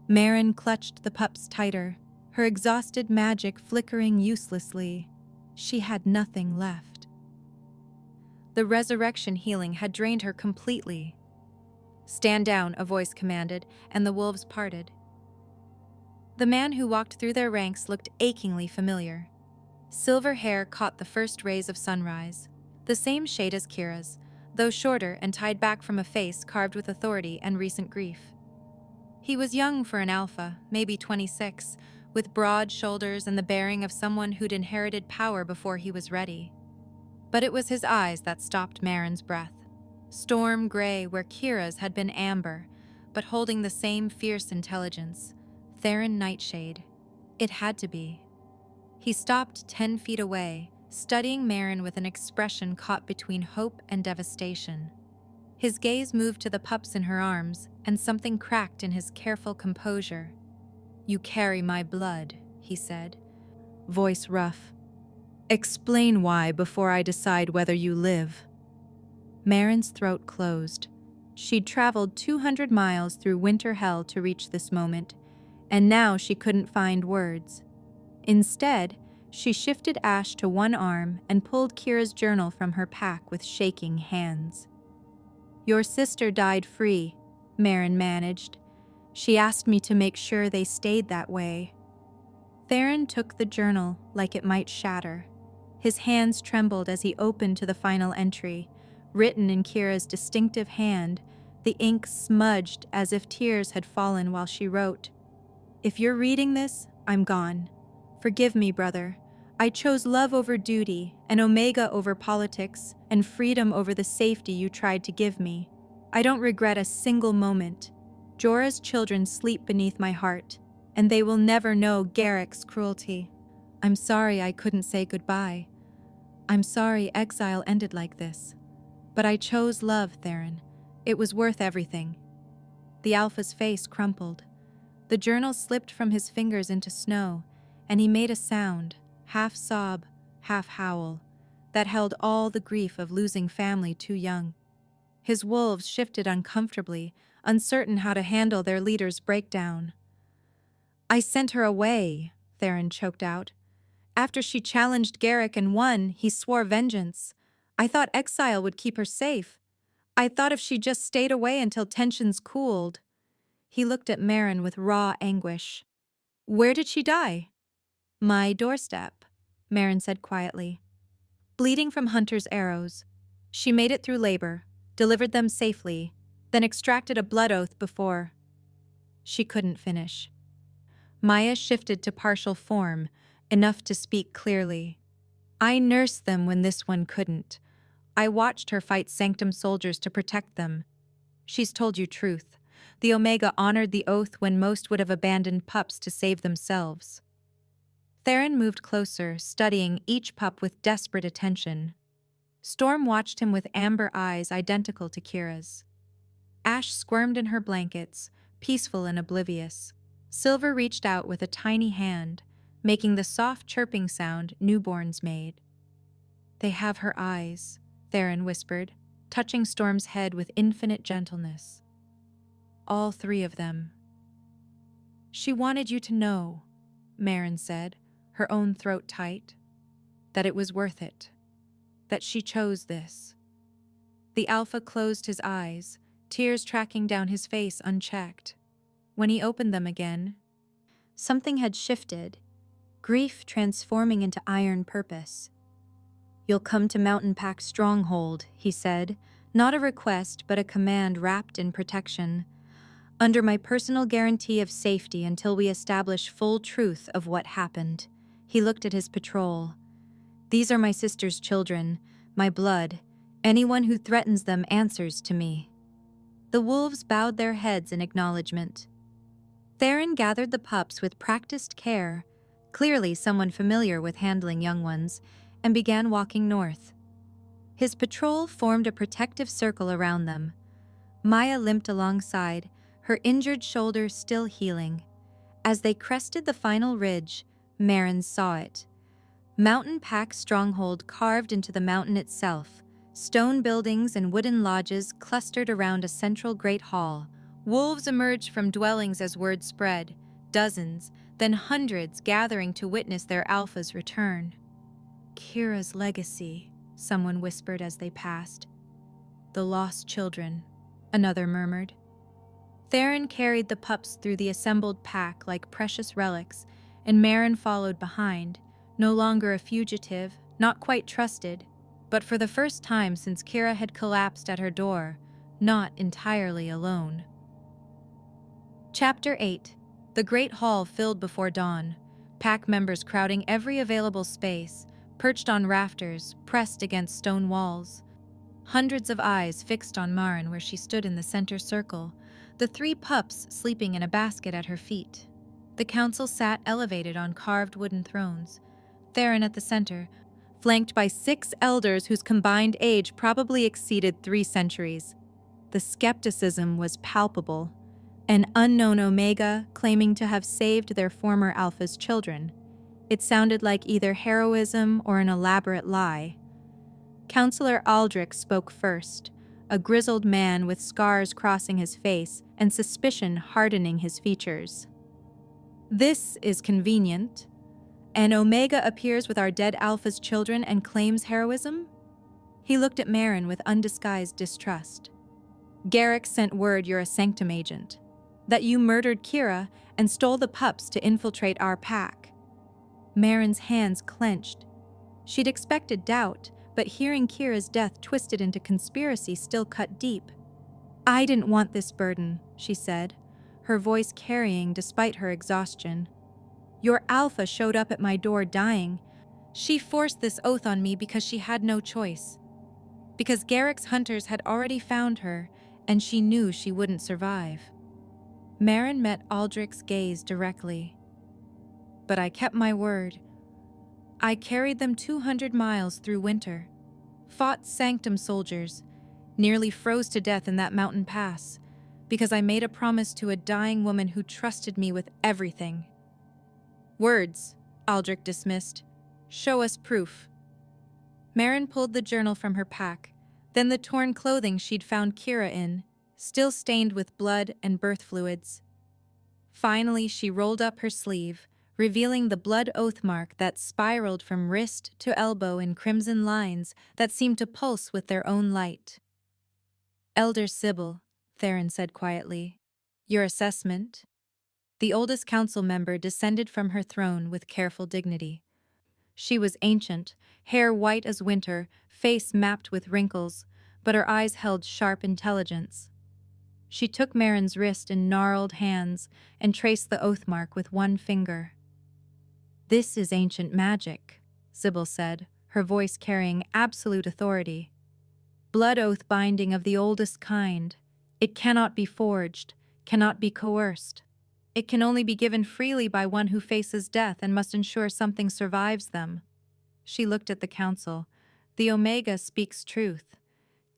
Maren clutched the pups tighter, her exhausted magic flickering uselessly. She had nothing left. The resurrection healing had drained her completely. Stand down, a voice commanded, and the wolves parted. The man who walked through their ranks looked achingly familiar. Silver hair caught the first rays of sunrise, the same shade as Kira's, though shorter and tied back from a face carved with authority and recent grief. He was young for an alpha, maybe 26, with broad shoulders and the bearing of someone who'd inherited power before he was ready. But it was his eyes that stopped Maren's breath. Storm gray where Kira's had been amber, but holding the same fierce intelligence. Theron Nightshade. It had to be. He stopped 10 feet away, studying Maren with an expression caught between hope and devastation. His gaze moved to the pups in her arms, and something cracked in his careful composure. You carry my blood, he said, voice rough. Explain why before I decide whether you live. Maren's throat closed. She'd traveled 200 miles through winter hell to reach this moment, and now she couldn't find words. Instead, she shifted Ash to one arm and pulled Kira's journal from her pack with shaking hands. Your sister died free, Maren managed. She asked me to make sure they stayed that way. Theron took the journal like it might shatter. His hands trembled as he opened to the final entry, written in Kira's distinctive hand, the ink smudged as if tears had fallen while she wrote. If you're reading this, I'm gone. Forgive me, brother. I chose love over duty, and Omega over politics, and freedom over the safety you tried to give me. I don't regret a single moment. Jorah's children sleep beneath my heart, and they will never know Garrick's cruelty. I'm sorry I couldn't say goodbye. I'm sorry exile ended like this. But I chose love, Theron. It was worth everything. The Alpha's face crumpled. The journal slipped from his fingers into snow, and he made a sound, half sob, half howl, that held all the grief of losing family too young. His wolves shifted uncomfortably, uncertain how to handle their leader's breakdown. I sent her away, Theron choked out. After she challenged Garrick and won, he swore vengeance. I thought exile would keep her safe. I thought if she just stayed away until tensions cooled. He looked at Maren with raw anguish. Where did she die? My doorstep, Maren said quietly. Bleeding from Hunter's arrows. She made it through labor, delivered them safely, then extracted a blood oath before. She couldn't finish. Maya shifted to partial form, enough to speak clearly. I nursed them when this one couldn't. I watched her fight Sanctum soldiers to protect them. She's told you truth. The Omega honored the oath when most would have abandoned pups to save themselves. Theron moved closer, studying each pup with desperate attention. Storm watched him with amber eyes identical to Kira's. Ash squirmed in her blankets, peaceful and oblivious. Silver reached out with a tiny hand, making the soft chirping sound newborns made. They have her eyes, Theron whispered, touching Storm's head with infinite gentleness. All three of them. She wanted you to know, Maren said, her own throat tight, that it was worth it, that she chose this. The Alpha closed his eyes, tears tracking down his face unchecked. When he opened them again, something had shifted, grief transforming into iron purpose. You'll come to Mountain Pack's stronghold, he said, not a request but a command wrapped in protection. Under my personal guarantee of safety until we establish full truth of what happened. He looked at his patrol. These are my sister's children, my blood. Anyone who threatens them answers to me. The wolves bowed their heads in acknowledgement. Theron gathered the pups with practiced care, clearly someone familiar with handling young ones, and began walking north. His patrol formed a protective circle around them. Maya limped alongside, her injured shoulder still healing. As they crested the final ridge, Maren saw it. Mountain Pack's stronghold carved into the mountain itself, stone buildings and wooden lodges clustered around a central great hall. Wolves emerged from dwellings as word spread, dozens, then hundreds gathering to witness their alpha's return. Kira's legacy, someone whispered as they passed. The lost children, another murmured. Theron carried the pups through the assembled pack like precious relics, and Maren followed behind, no longer a fugitive, not quite trusted, but for the first time since Kira had collapsed at her door, not entirely alone. Chapter 8. The Great Hall filled before dawn, pack members crowding every available space, perched on rafters, pressed against stone walls. Hundreds of eyes fixed on Maren where she stood in the center circle, the three pups sleeping in a basket at her feet. The council sat elevated on carved wooden thrones, Theron at the center, flanked by 6 elders whose combined age probably exceeded 3 centuries. The skepticism was palpable. An unknown Omega claiming to have saved their former Alpha's children. It sounded like either heroism or an elaborate lie. Counselor Aldrich spoke first, a grizzled man with scars crossing his face and suspicion hardening his features. This is convenient. An Omega appears with our dead Alpha's children and claims heroism? He looked at Maren with undisguised distrust. Garrick sent word you're a Sanctum agent, that you murdered Kira and stole the pups to infiltrate our pack. Maren's hands clenched. She'd expected doubt, but hearing Kira's death twisted into conspiracy still cut deep. I didn't want this burden, she said, her voice carrying despite her exhaustion. Your Alpha showed up at my door dying. She forced this oath on me because she had no choice. Because Garrick's hunters had already found her, and she knew she wouldn't survive. Maren met Aldrich's gaze directly. But I kept my word. I carried them 200 miles through winter, fought Sanctum soldiers, nearly froze to death in that mountain pass, because I made a promise to a dying woman who trusted me with everything. Words, Aldrich dismissed. Show us proof. Maren pulled the journal from her pack, then the torn clothing she'd found Kira in, still stained with blood and birth fluids. Finally, she rolled up her sleeve, revealing the blood oath mark that spiraled from wrist to elbow in crimson lines that seemed to pulse with their own light. "Elder Sybil," Theron said quietly, "your assessment?" The oldest council member descended from her throne with careful dignity. She was ancient, hair white as winter, face mapped with wrinkles, but her eyes held sharp intelligence. She took Maren's wrist in gnarled hands and traced the oath mark with one finger. "This is ancient magic," Sybil said, her voice carrying absolute authority. "Blood oath binding of the oldest kind. It cannot be forged, cannot be coerced. It can only be given freely by one who faces death and must ensure something survives them." She looked at the council. "The Omega speaks truth.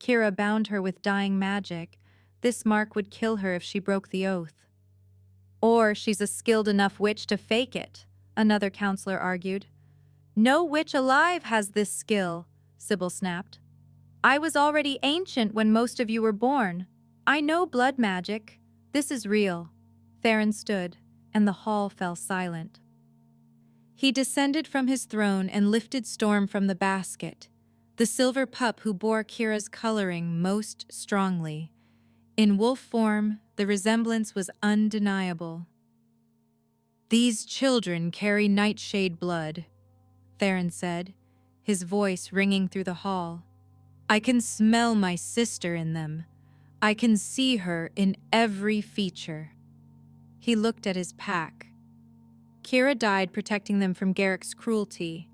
Kira bound her with dying magic. This mark would kill her if she broke the oath." "Or she's a skilled enough witch to fake it," another counselor argued. "No witch alive has this skill," Sybil snapped. "I was already ancient when most of you were born. I know blood magic. This is real." Theron stood, and the hall fell silent. He descended from his throne and lifted Storm from the basket, the silver pup who bore Kira's coloring most strongly. In wolf form, the resemblance was undeniable. "These children carry nightshade blood," Theron said, his voice ringing through the hall. "I can smell my sister in them. I can see her in every feature." He looked at his pack. Kira died protecting them from Garrick's cruelty.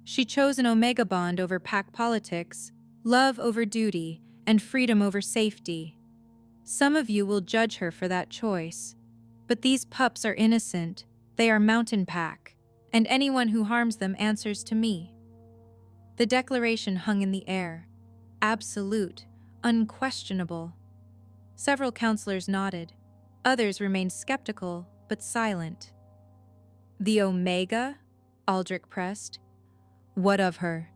She chose an Omega bond over pack politics, love over duty, and freedom over safety. Some of you will judge her for that choice, but these pups are innocent. They are mountain pack, and anyone who harms them answers to me. The declaration hung in the air. Absolute, unquestionable. Several counselors nodded. Others remained skeptical, but silent. "The Omega?" Aldrich pressed. "What of her?"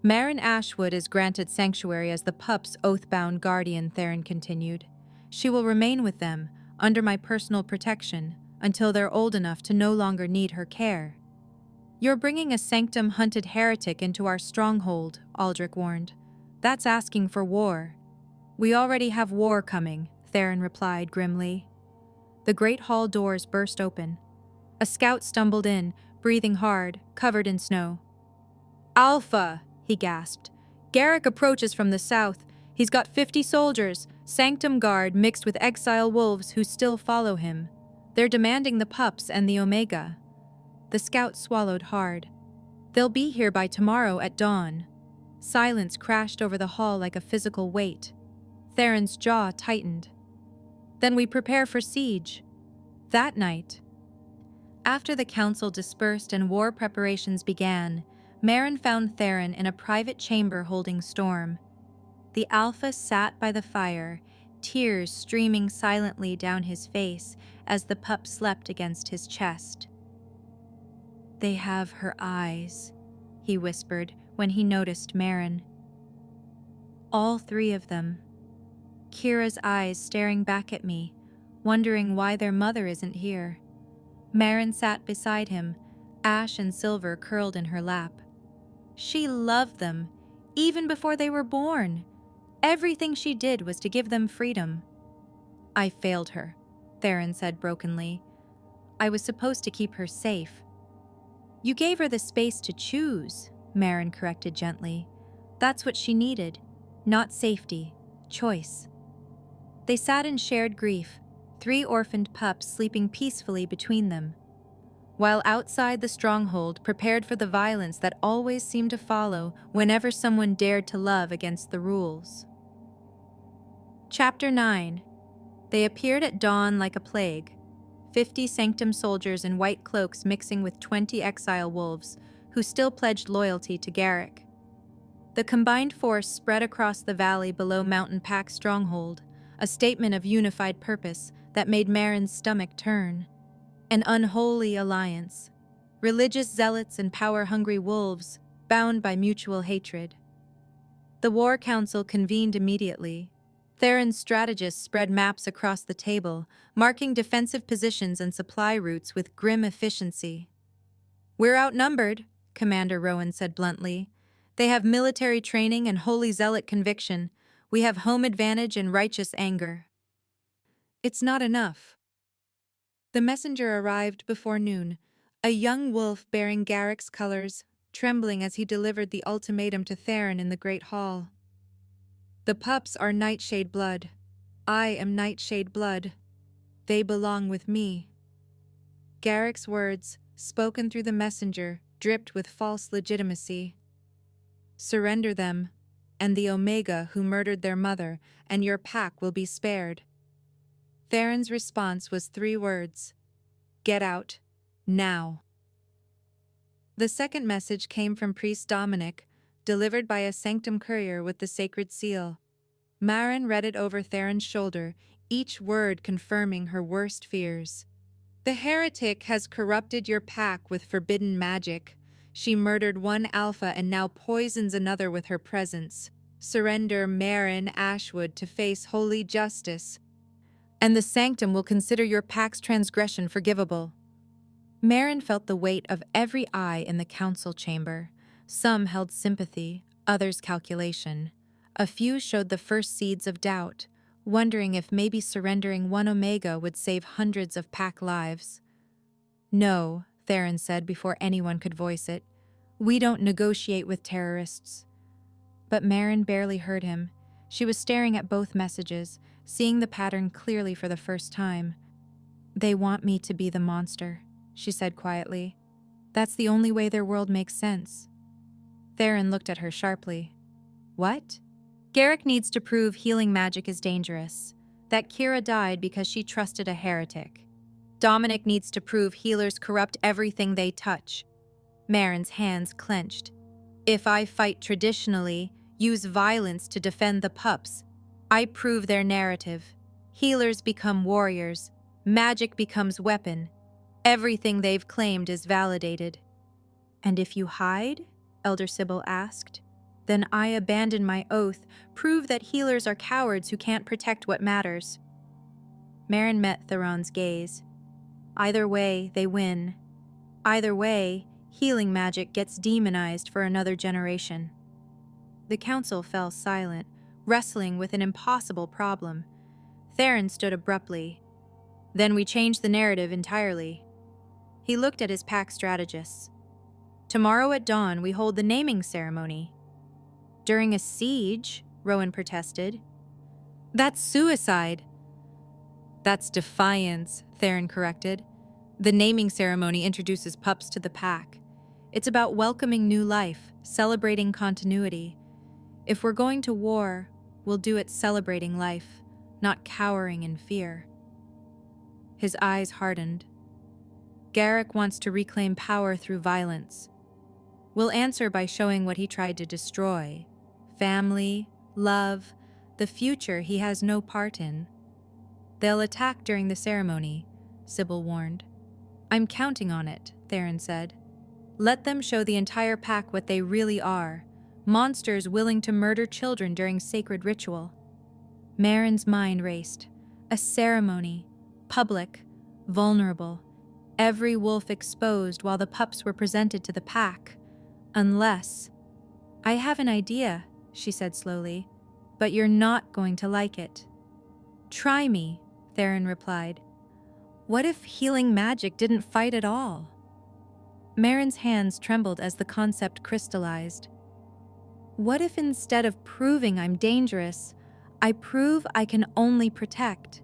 "Maren Ashwood is granted sanctuary as the pup's oath-bound guardian," Theron continued. "She will remain with them, under my personal protection, until they're old enough to no longer need her care." "You're bringing a sanctum-hunted heretic into our stronghold," Aldrich warned. "That's asking for war." "We already have war coming," Theron replied grimly. The great hall doors burst open. A scout stumbled in, breathing hard, covered in snow. "Alpha!" he gasped. "Garrick approaches from the south. He's got 50 soldiers, Sanctum Guard mixed with exile wolves who still follow him. They're demanding the pups and the Omega." The scout swallowed hard. "They'll be here by tomorrow at dawn." Silence crashed over the hall like a physical weight. Theron's jaw tightened. "Then we prepare for siege." That night, after the council dispersed and war preparations began, Maren found Theron in a private chamber holding Storm. The Alpha sat by the fire, tears streaming silently down his face as the pup slept against his chest. "They have her eyes," he whispered when he noticed Maren. "All 3 of them. Kira's eyes staring back at me, wondering why their mother isn't here." Maren sat beside him, ash and silver curled in her lap. She loved them, even before they were born. Everything she did was to give them freedom. "I failed her," Theron said brokenly. "I was supposed to keep her safe." "You gave her the space to choose," Maren corrected gently. "That's what she needed. Not safety, choice." They sat in shared grief, 3 orphaned pups sleeping peacefully between them, while outside the stronghold prepared for the violence that always seemed to follow whenever someone dared to love against the rules. Chapter 9. They appeared at dawn like a plague, 50 Sanctum soldiers in white cloaks mixing with 20 exile wolves who still pledged loyalty to Garrick. The combined force spread across the valley below Mountain Pack's stronghold, a statement of unified purpose that made Maren's stomach turn. An unholy alliance. Religious zealots and power-hungry wolves, bound by mutual hatred. The War Council convened immediately. Theron's strategists spread maps across the table, marking defensive positions and supply routes with grim efficiency. "We're outnumbered," Commander Rowan said bluntly. "They have military training and holy zealot conviction. We have home advantage and righteous anger." "It's not enough." The messenger arrived before noon, a young wolf bearing Garrick's colors, trembling as he delivered the ultimatum to Theron in the Great Hall. "The pups are Nightshade blood. I am Nightshade blood. They belong with me." Garrick's words, spoken through the messenger, dripped with false legitimacy. "Surrender them, and the Omega who murdered their mother, and your pack will be spared." Theron's response was 3 words: "Get out, now." The second message came from Priest Dominic, delivered by a sanctum courier with the sacred seal. Maren read it over Theron's shoulder, each word confirming her worst fears. "The heretic has corrupted your pack with forbidden magic. She murdered one alpha and now poisons another with her presence. Surrender Maren Ashwood to face holy justice, and the sanctum will consider your pack's transgression forgivable." Maren felt the weight of every eye in the council chamber. Some held sympathy, others calculation. A few showed the first seeds of doubt, wondering if maybe surrendering one Omega would save hundreds of pack lives. "No," Theron said before anyone could voice it. "We don't negotiate with terrorists." But Maren barely heard him. She was staring at both messages, seeing the pattern clearly for the first time. "They want me to be the monster," she said quietly. "That's the only way their world makes sense." Theron looked at her sharply. "What?" "Garrick needs to prove healing magic is dangerous, that Kira died because she trusted a heretic. Dominic needs to prove healers corrupt everything they touch." Maren's hands clenched. "If I fight traditionally, use violence to defend the pups, I prove their narrative. Healers become warriors, magic becomes weapon. Everything they've claimed is validated." "And if you hide?" Elder Sybil asked. "Then I abandon my oath, prove that healers are cowards who can't protect what matters." Maren met Theron's gaze. "Either way, they win. Either way, healing magic gets demonized for another generation." The council fell silent, wrestling with an impossible problem. Theron stood abruptly. "Then we change the narrative entirely." He looked at his pack strategists. "Tomorrow at dawn, we hold the naming ceremony." "During a siege," Rowan protested. "That's suicide." "That's defiance," Theron corrected. "The naming ceremony introduces pups to the pack. It's about welcoming new life, celebrating continuity. If we're going to war, we'll do it celebrating life, not cowering in fear." His eyes hardened. "Garrick wants to reclaim power through violence. We'll answer by showing what he tried to destroy: family, love, the future he has no part in." "They'll attack during the ceremony," Sybil warned. "I'm counting on it," Theron said. "Let them show the entire pack what they really are: monsters willing to murder children during sacred ritual." Maren's mind raced. A ceremony, public, vulnerable. Every wolf exposed while the pups were presented to the pack. Unless... "I have an idea," she said slowly, "but you're not going to like it." "Try me," Theron replied. "What if healing magic didn't fight at all?" Maren's hands trembled as the concept crystallized. "What if instead of proving I'm dangerous, I prove I can only protect?"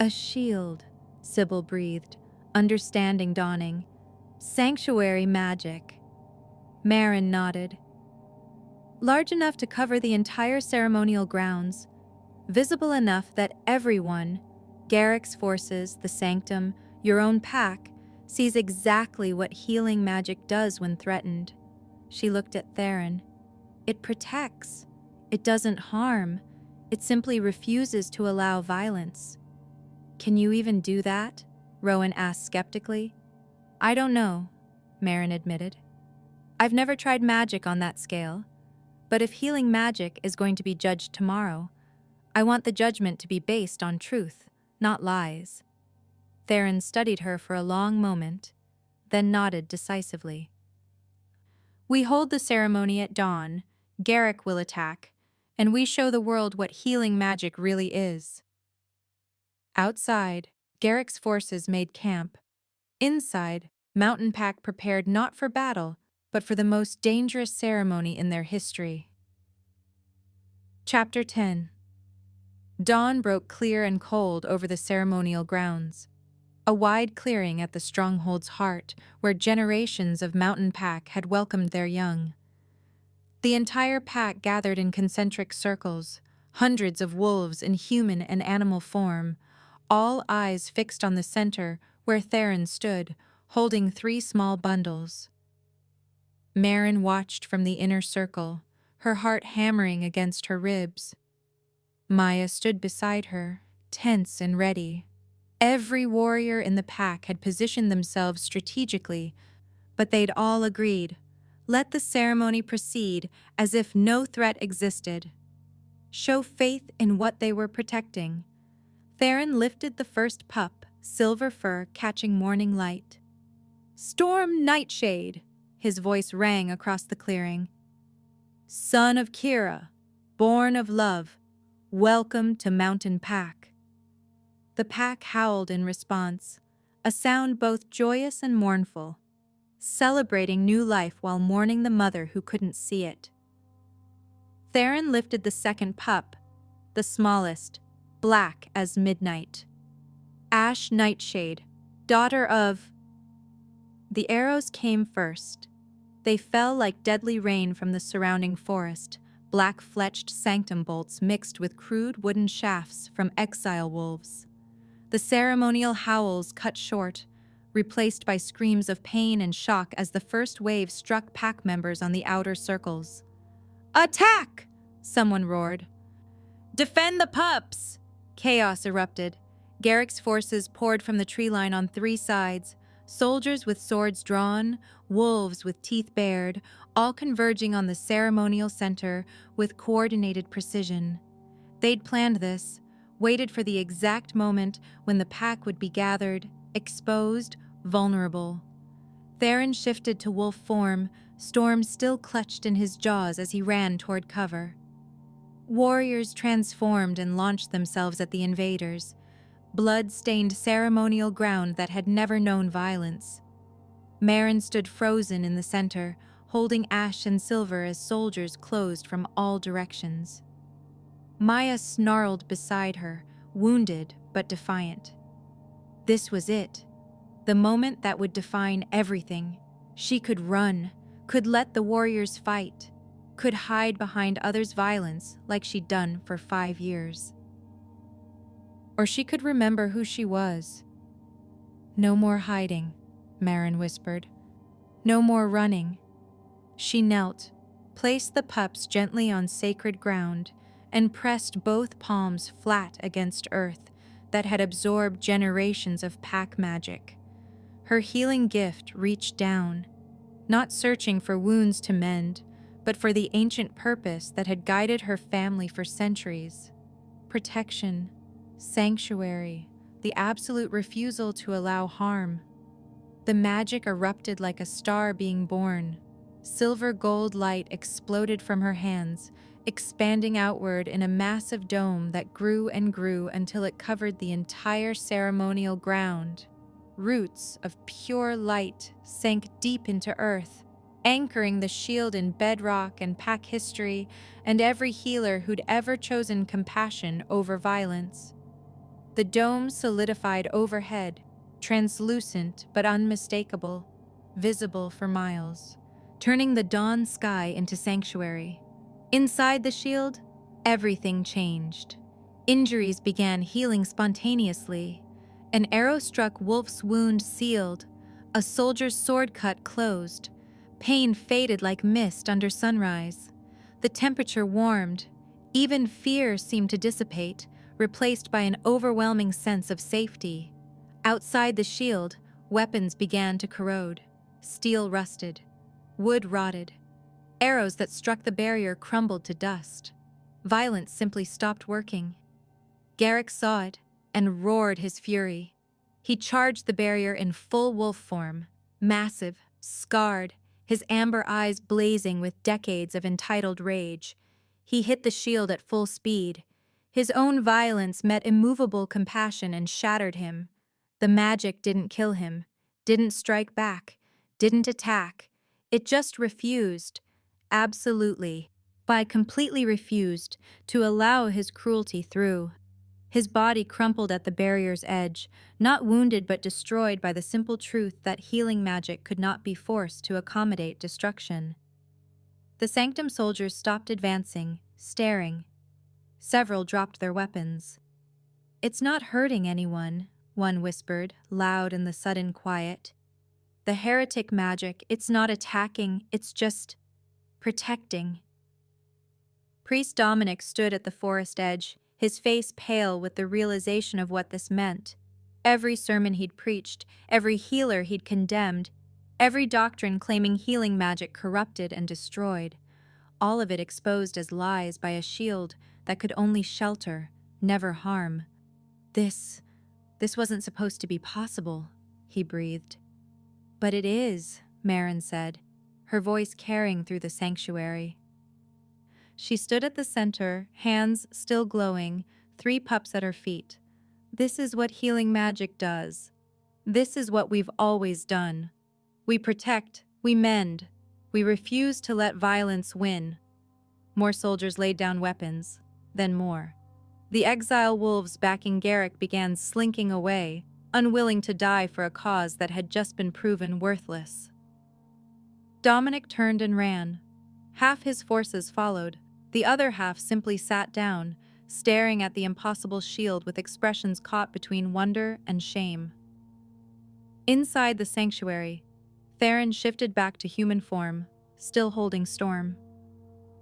"A shield," Sybil breathed, understanding dawning. "Sanctuary magic." Maren nodded. "Large enough to cover the entire ceremonial grounds, visible enough that everyone, Garrick's forces, the sanctum, your own pack, sees exactly what healing magic does when threatened." She looked at Theron. "It protects. It doesn't harm. It simply refuses to allow violence." "Can you even do that?" Rowan asked skeptically. "I don't know," Maren admitted. "I've never tried magic on that scale. But if healing magic is going to be judged tomorrow, I want the judgment to be based on truth, not lies." Theron studied her for a long moment, then nodded decisively. "We hold the ceremony at dawn. Garrick will attack, and we show the world what healing magic really is." Outside, Garrick's forces made camp. Inside, Mountain Pack prepared not for battle, but for the most dangerous ceremony in their history. Chapter 10. Dawn broke clear and cold over the ceremonial grounds. A wide clearing at the stronghold's heart, where generations of Mountain Pack had welcomed their young. The entire pack gathered in concentric circles, hundreds of wolves in human and animal form, all eyes fixed on the center where Theron stood, holding 3 small bundles. Maren watched from the inner circle, her heart hammering against her ribs. Maya stood beside her, tense and ready. Every warrior in the pack had positioned themselves strategically, but they'd all agreed, let the ceremony proceed as if no threat existed. Show faith in what they were protecting. Theron lifted the first pup, silver fur catching morning light. "Storm Nightshade," his voice rang across the clearing. "Son of Kira, born of love, welcome to Mountain Pack." The pack howled in response, a sound both joyous and mournful, celebrating new life while mourning the mother who couldn't see it. Theron lifted the second pup, the smallest, black as midnight. "Ash Nightshade, daughter of..." The arrows came first. They fell like deadly rain from the surrounding forest, black-fletched sanctum bolts mixed with crude wooden shafts from exile wolves. The ceremonial howls cut short, replaced by screams of pain and shock as the first wave struck pack members on the outer circles. "Attack!" someone roared. "Defend the pups!" Chaos erupted. Garrick's forces poured from the tree line on 3 sides, soldiers with swords drawn, wolves with teeth bared, all converging on the ceremonial center with coordinated precision. They'd planned this, waited for the exact moment when the pack would be gathered, exposed, vulnerable. Theron shifted to wolf form, Storm still clutched in his jaws as he ran toward cover. Warriors transformed and launched themselves at the invaders, blood-stained ceremonial ground that had never known violence. Maren stood frozen in the center, holding ash and silver as soldiers closed from all directions. Maya snarled beside her, wounded but defiant. This was it, the moment that would define everything. She could run, could let the warriors fight, could hide behind others' violence like she'd done for 5 years. Or she could remember who she was. "No more hiding," Maren whispered. "No more running." She knelt, placed the pups gently on sacred ground, and pressed both palms flat against earth that had absorbed generations of pack magic. Her healing gift reached down, not searching for wounds to mend, but for the ancient purpose that had guided her family for centuries. Protection, sanctuary, the absolute refusal to allow harm. The magic erupted like a star being born. Silver gold light exploded from her hands, expanding outward in a massive dome that grew and grew until it covered the entire ceremonial ground. Roots of pure light sank deep into earth, anchoring the shield in bedrock and pack history and every healer who'd ever chosen compassion over violence. The dome solidified overhead, translucent but unmistakable, visible for miles, turning the dawn sky into sanctuary. Inside the shield, everything changed. Injuries began healing spontaneously. An arrow-struck wolf's wound sealed, a soldier's sword cut closed. Pain faded like mist under sunrise. The temperature warmed. Even fear seemed to dissipate, replaced by an overwhelming sense of safety. Outside the shield, weapons began to corrode. Steel rusted. Wood rotted. Arrows that struck the barrier crumbled to dust. Violence simply stopped working. Garrick saw it and roared his fury. He charged the barrier in full wolf form, massive, scarred, his amber eyes blazing with decades of entitled rage. He hit the shield at full speed. His own violence met immovable compassion and shattered him. The magic didn't kill him, didn't strike back, didn't attack. It just refused, absolutely, completely refused, to allow his cruelty through. His body crumpled at the barrier's edge, not wounded but destroyed by the simple truth that healing magic could not be forced to accommodate destruction. The Sanctum soldiers stopped advancing, staring. Several dropped their weapons. "It's not hurting anyone," one whispered, loud in the sudden quiet. "The heretic magic, it's not attacking, it's just protecting." Priest Dominic stood at the forest edge, his face pale with the realization of what this meant. Every sermon he'd preached, every healer he'd condemned, every doctrine claiming healing magic corrupted and destroyed, all of it exposed as lies by a shield that could only shelter, never harm. This wasn't supposed to be possible," he breathed. "But it is," Maren said, her voice carrying through the sanctuary. She stood at the center, hands still glowing, 3 pups at her feet. "This is what healing magic does. This is what we've always done. We protect, we mend, we refuse to let violence win." More soldiers laid down weapons, then more. The exile wolves backing Garrick began slinking away, unwilling to die for a cause that had just been proven worthless. Dominic turned and ran. Half his forces followed. The other half simply sat down, staring at the impossible shield with expressions caught between wonder and shame. Inside the sanctuary, Theron shifted back to human form, still holding Storm.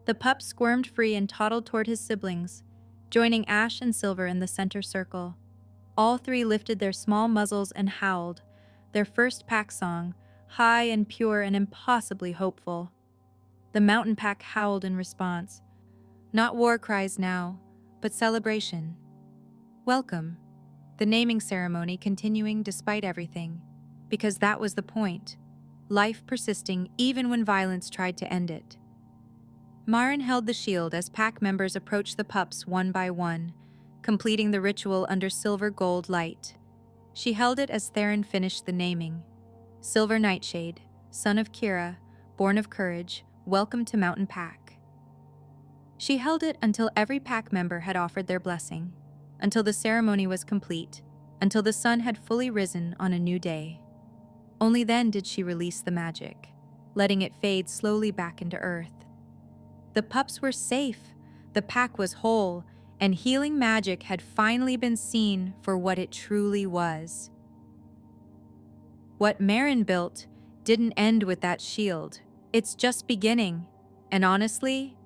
The pup squirmed free and toddled toward his siblings, joining Ash and Silver in the center circle. All 3 lifted their small muzzles and howled, their first pack song, high and pure and impossibly hopeful. The mountain pack howled in response. Not war cries now, but celebration. Welcome. The naming ceremony continuing despite everything, because that was the point. Life persisting even when violence tried to end it. Maren held the shield as pack members approached the pups one by one, completing the ritual under silver gold light. She held it as Theron finished the naming. "Silver Nightshade, son of Kira, born of courage, welcome to Mountain Pack." She held it until every pack member had offered their blessing, until the ceremony was complete, until the sun had fully risen on a new day. Only then did she release the magic, letting it fade slowly back into earth. The pups were safe, the pack was whole, and healing magic had finally been seen for what it truly was. What Maren built didn't end with that shield. It's just beginning, and honestly,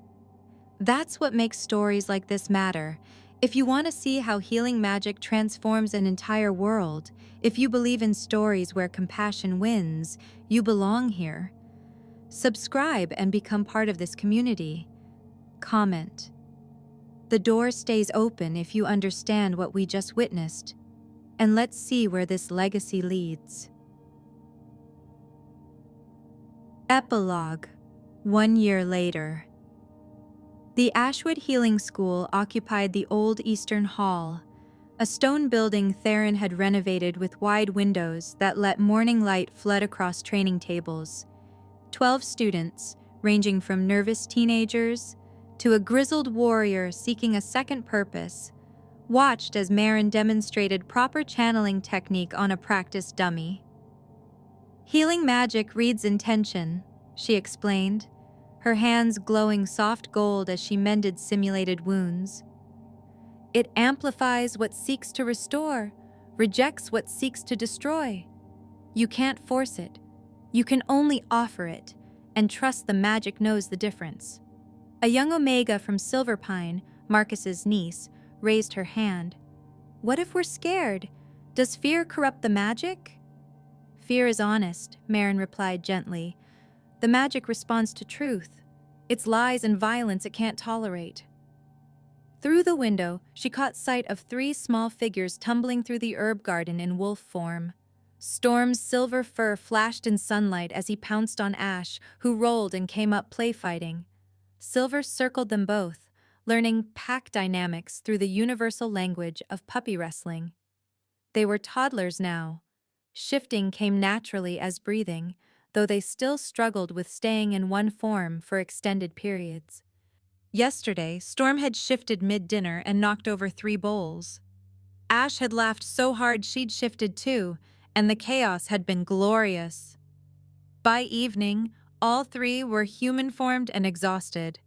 that's what makes stories like this matter. If you want to see how healing magic transforms an entire world, if you believe in stories where compassion wins, you belong here. Subscribe and become part of this community. Comment. The door stays open if you understand what we just witnessed. And let's see where this legacy leads. Epilogue. 1 year later. The Ashwood Healing School occupied the old Eastern Hall, a stone building Theron had renovated with wide windows that let morning light flood across training tables. 12 students, ranging from nervous teenagers to a grizzled warrior seeking a second purpose, watched as Maren demonstrated proper channeling technique on a practice dummy. "Healing magic reads intention," she explained, her hands glowing soft gold as she mended simulated wounds. "It amplifies what seeks to restore, rejects what seeks to destroy. You can't force it. You can only offer it, and trust the magic knows the difference." A young Omega from Silverpine, Marcus's niece, raised her hand. "What if we're scared? Does fear corrupt the magic?" "Fear is honest," Maren replied gently. "The magic responds to truth. It's lies and violence it can't tolerate." Through the window, she caught sight of 3 small figures tumbling through the herb garden in wolf form. Storm's silver fur flashed in sunlight as he pounced on Ash, who rolled and came up play fighting. Silver circled them both, learning pack dynamics through the universal language of puppy wrestling. They were toddlers now. Shifting came naturally as breathing, though they still struggled with staying in one form for extended periods. Yesterday, Storm had shifted mid-dinner and knocked over 3 bowls. Ash had laughed so hard she'd shifted too, and the chaos had been glorious. By evening, all 3 were human-formed and exhausted.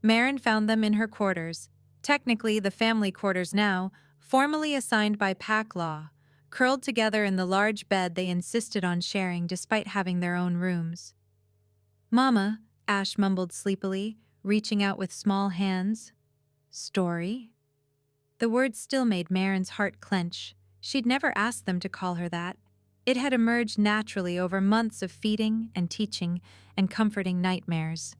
Maren found them in her quarters, technically the family quarters now, formally assigned by pack law, curled together in the large bed they insisted on sharing despite having their own rooms. "Mama," Ash mumbled sleepily, reaching out with small hands. "Story?" The words still made Maren's heart clench. She'd never asked them to call her that. It had emerged naturally over months of feeding and teaching and comforting nightmares.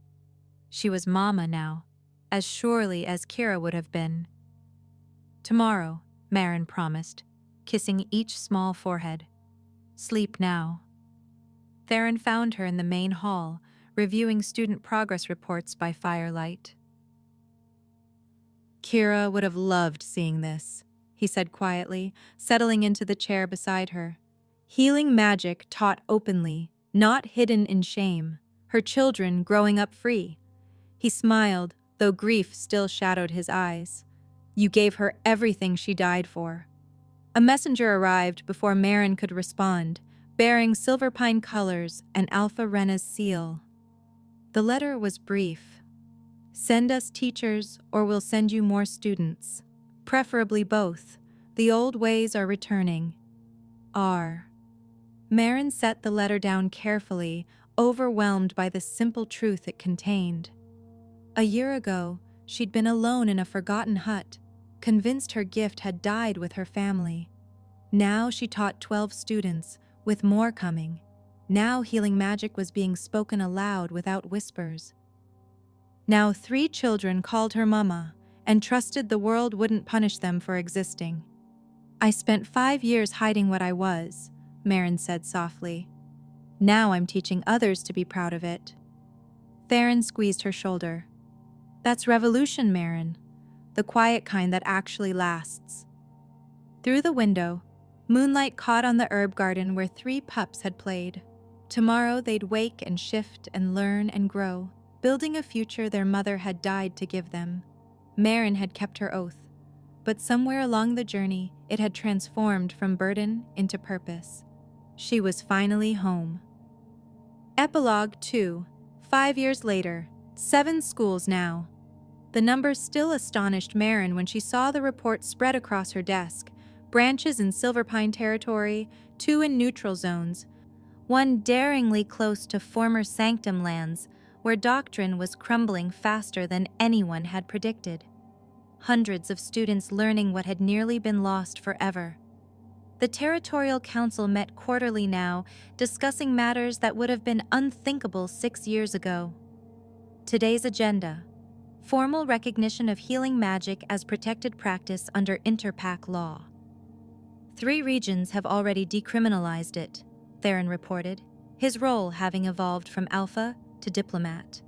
She was Mama now, as surely as Kira would have been. "Tomorrow," Maren promised, kissing each small forehead. "Sleep now." Theron found her in the main hall, reviewing student progress reports by firelight. "Kira would have loved seeing this," he said quietly, settling into the chair beside her. Healing magic taught openly, not hidden in shame, her children growing up free. He smiled, though grief still shadowed his eyes. "You gave her everything she died for." A messenger arrived before Maren could respond, bearing Silverpine colors and Alpha Rena's seal. The letter was brief. "Send us teachers, or we'll send you more students. Preferably both. The old ways are returning. R." Maren set the letter down carefully, overwhelmed by the simple truth it contained. A year ago, she'd been alone in a forgotten hut, convinced her gift had died with her family. Now she taught 12 students, with more coming. Now healing magic was being spoken aloud without whispers. Now 3 children called her Mama and trusted the world wouldn't punish them for existing. "I spent 5 years hiding what I was," Maren said softly. "Now I'm teaching others to be proud of it." Theron squeezed her shoulder. "That's revolution, Maren. The quiet kind that actually lasts." Through the window, moonlight caught on the herb garden where 3 pups had played. Tomorrow they'd wake and shift and learn and grow, building a future their mother had died to give them. Maren had kept her oath, but somewhere along the journey it had transformed from burden into purpose. She was finally home. Epilogue 2. 5 years later, 7 schools now. The number still astonished Maren when she saw the report spread across her desk. Branches in Silverpine territory, 2 in neutral zones, 1 daringly close to former Sanctum lands, where doctrine was crumbling faster than anyone had predicted. Hundreds of students learning what had nearly been lost forever. The Territorial Council met quarterly now, discussing matters that would have been unthinkable 6 years ago. Today's agenda: formal recognition of healing magic as protected practice under interpack law. 3 regions have already decriminalized it, Theron reported, his role having evolved from alpha to diplomat.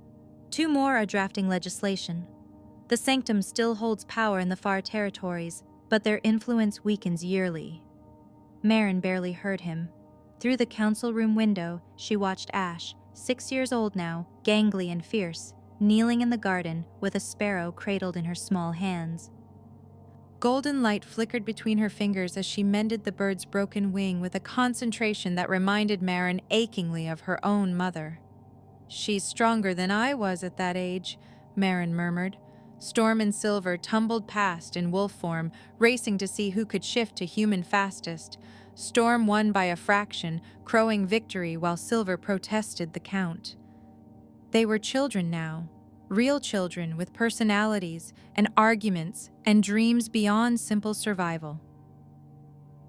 2 more are drafting legislation. The Sanctum still holds power in the far territories, but their influence weakens yearly. Maren barely heard him. Through the council room window, she watched Ash, 6 years old now, gangly and fierce, kneeling in the garden with a sparrow cradled in her small hands. Golden light flickered between her fingers as she mended the bird's broken wing with a concentration that reminded Maren achingly of her own mother. "She's stronger than I was at that age," Maren murmured. Storm and Silver tumbled past in wolf form, racing to see who could shift to human fastest. Storm won by a fraction, crowing victory while Silver protested the count. They were children now. Real children with personalities and arguments and dreams beyond simple survival.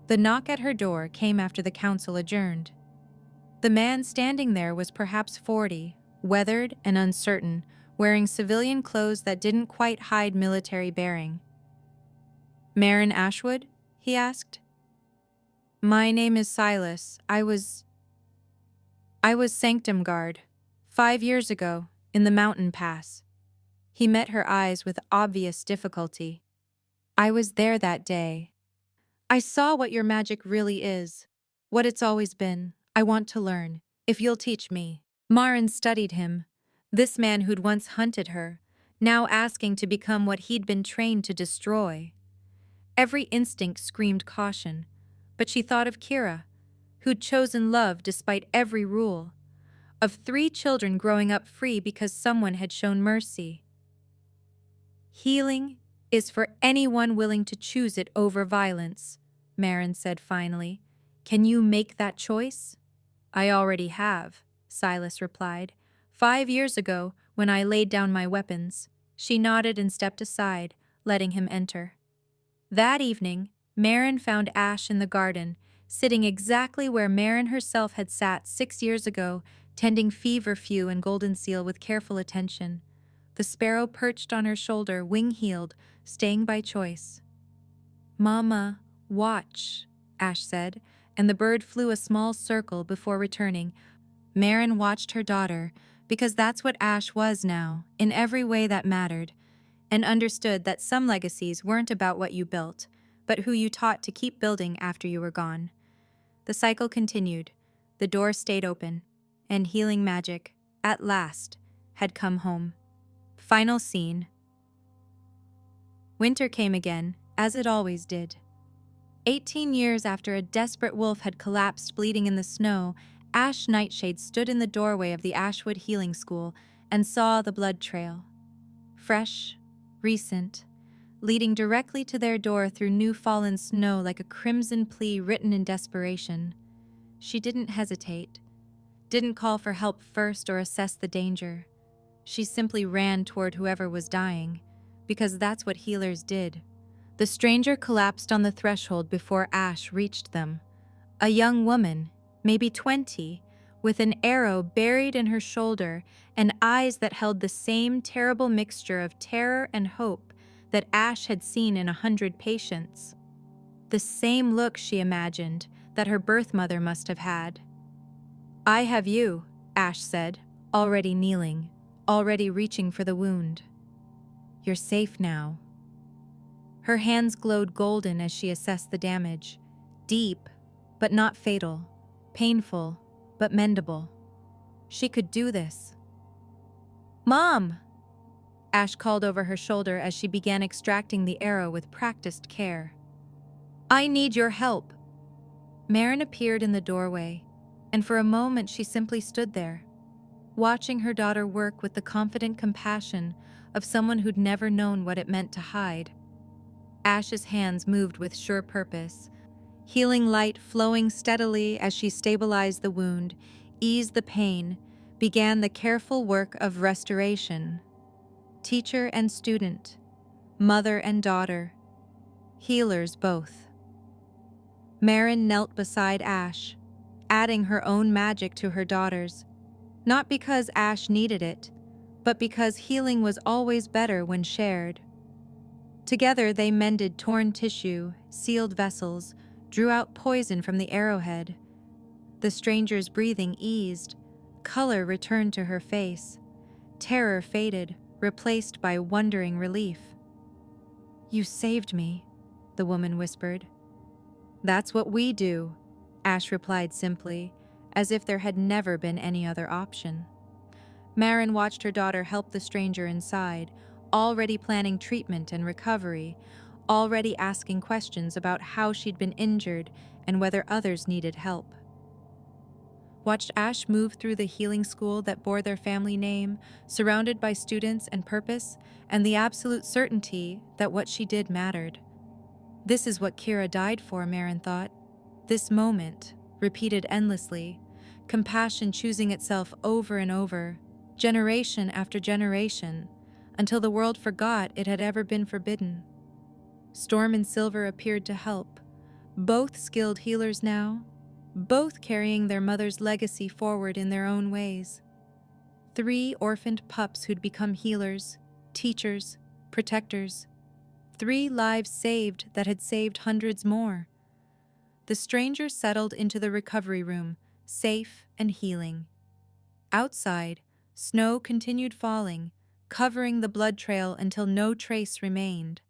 The knock at her door came after the council adjourned. The man standing there was perhaps 40, weathered and uncertain, wearing civilian clothes that didn't quite hide military bearing. "Maren Ashwood?" he asked. "My name is Silas. I was Sanctum Guard 5 years ago in the mountain pass." He met her eyes with obvious difficulty. "I was there that day. I saw what your magic really is, what it's always been. I want to learn, if you'll teach me." Maren studied him, this man who'd once hunted her, now asking to become what he'd been trained to destroy. Every instinct screamed caution, but she thought of Kira, who'd chosen love despite every rule, of 3 children growing up free because someone had shown mercy. "Healing is for anyone willing to choose it over violence," Maren said finally. "Can you make that choice?" "I already have," Silas replied. 5 years ago, when I laid down my weapons." She nodded and stepped aside, letting him enter. That evening, Maren found Ash in the garden, sitting exactly where Maren herself had sat 6 years ago, tending feverfew and golden seal with careful attention. The sparrow perched on her shoulder, wing-heeled, staying by choice. "Mama, watch," Ash said, and the bird flew a small circle before returning. Maren watched her daughter, because that's what Ash was now, in every way that mattered, and understood that some legacies weren't about what you built, but who you taught to keep building after you were gone. The cycle continued. The door stayed open, and healing magic, at last, had come home. Final scene. Winter came again, as it always did. 18 years after a desperate wolf had collapsed bleeding in the snow, Ash Nightshade stood in the doorway of the Ashwood Healing School and saw the blood trail. Fresh, recent, leading directly to their door through new-fallen snow like a crimson plea written in desperation. She didn't hesitate, didn't call for help first or assess the danger. She simply ran toward whoever was dying, because that's what healers did. The stranger collapsed on the threshold before Ash reached them. A young woman, maybe 20, with an arrow buried in her shoulder and eyes that held the same terrible mixture of terror and hope that Ash had seen in 100 patients. The same look, she imagined, that her birth mother must have had. "I have you," Ash said, already kneeling, already reaching for the wound. "You're safe now." Her hands glowed golden as she assessed the damage. Deep, but not fatal. Painful, but mendable. She could do this. "Mom!" Ash called over her shoulder as she began extracting the arrow with practiced care. "I need your help." Maren appeared in the doorway, and for a moment she simply stood there, watching her daughter work with the confident compassion of someone who'd never known what it meant to hide. Ash's hands moved with sure purpose, healing light flowing steadily as she stabilized the wound, eased the pain, began the careful work of restoration. Teacher and student, mother and daughter, healers both. Maren knelt beside Ash, adding her own magic to her daughter's, not because Ash needed it, but because healing was always better when shared. Together they mended torn tissue, sealed vessels, drew out poison from the arrowhead. The stranger's breathing eased, color returned to her face. Terror faded, replaced by wondering relief. "You saved me," the woman whispered. "That's what we do," Ash replied simply, as if there had never been any other option. Maren watched her daughter help the stranger inside, already planning treatment and recovery, already asking questions about how she'd been injured and whether others needed help. Watched Ash move through the healing school that bore their family name, surrounded by students and purpose, and the absolute certainty that what she did mattered. This is what Kira died for, Maren thought. This moment, repeated endlessly, compassion choosing itself over and over, generation after generation, until the world forgot it had ever been forbidden. Storm and Silver appeared to help, both skilled healers now, both carrying their mother's legacy forward in their own ways. 3 orphaned pups who'd become healers, teachers, protectors. 3 lives saved that had saved hundreds more. The stranger settled into the recovery room, safe and healing. Outside, snow continued falling, covering the blood trail until no trace remained.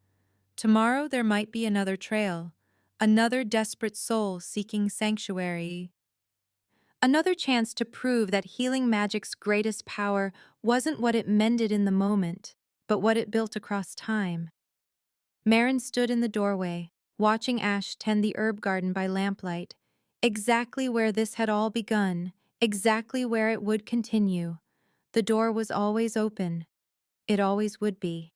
Tomorrow there might be another trail, another desperate soul seeking sanctuary. Another chance to prove that healing magic's greatest power wasn't what it mended in the moment, but what it built across time. Maren stood in the doorway, watching Ash tend the herb garden by lamplight, exactly where this had all begun, exactly where it would continue. The door was always open. It always would be.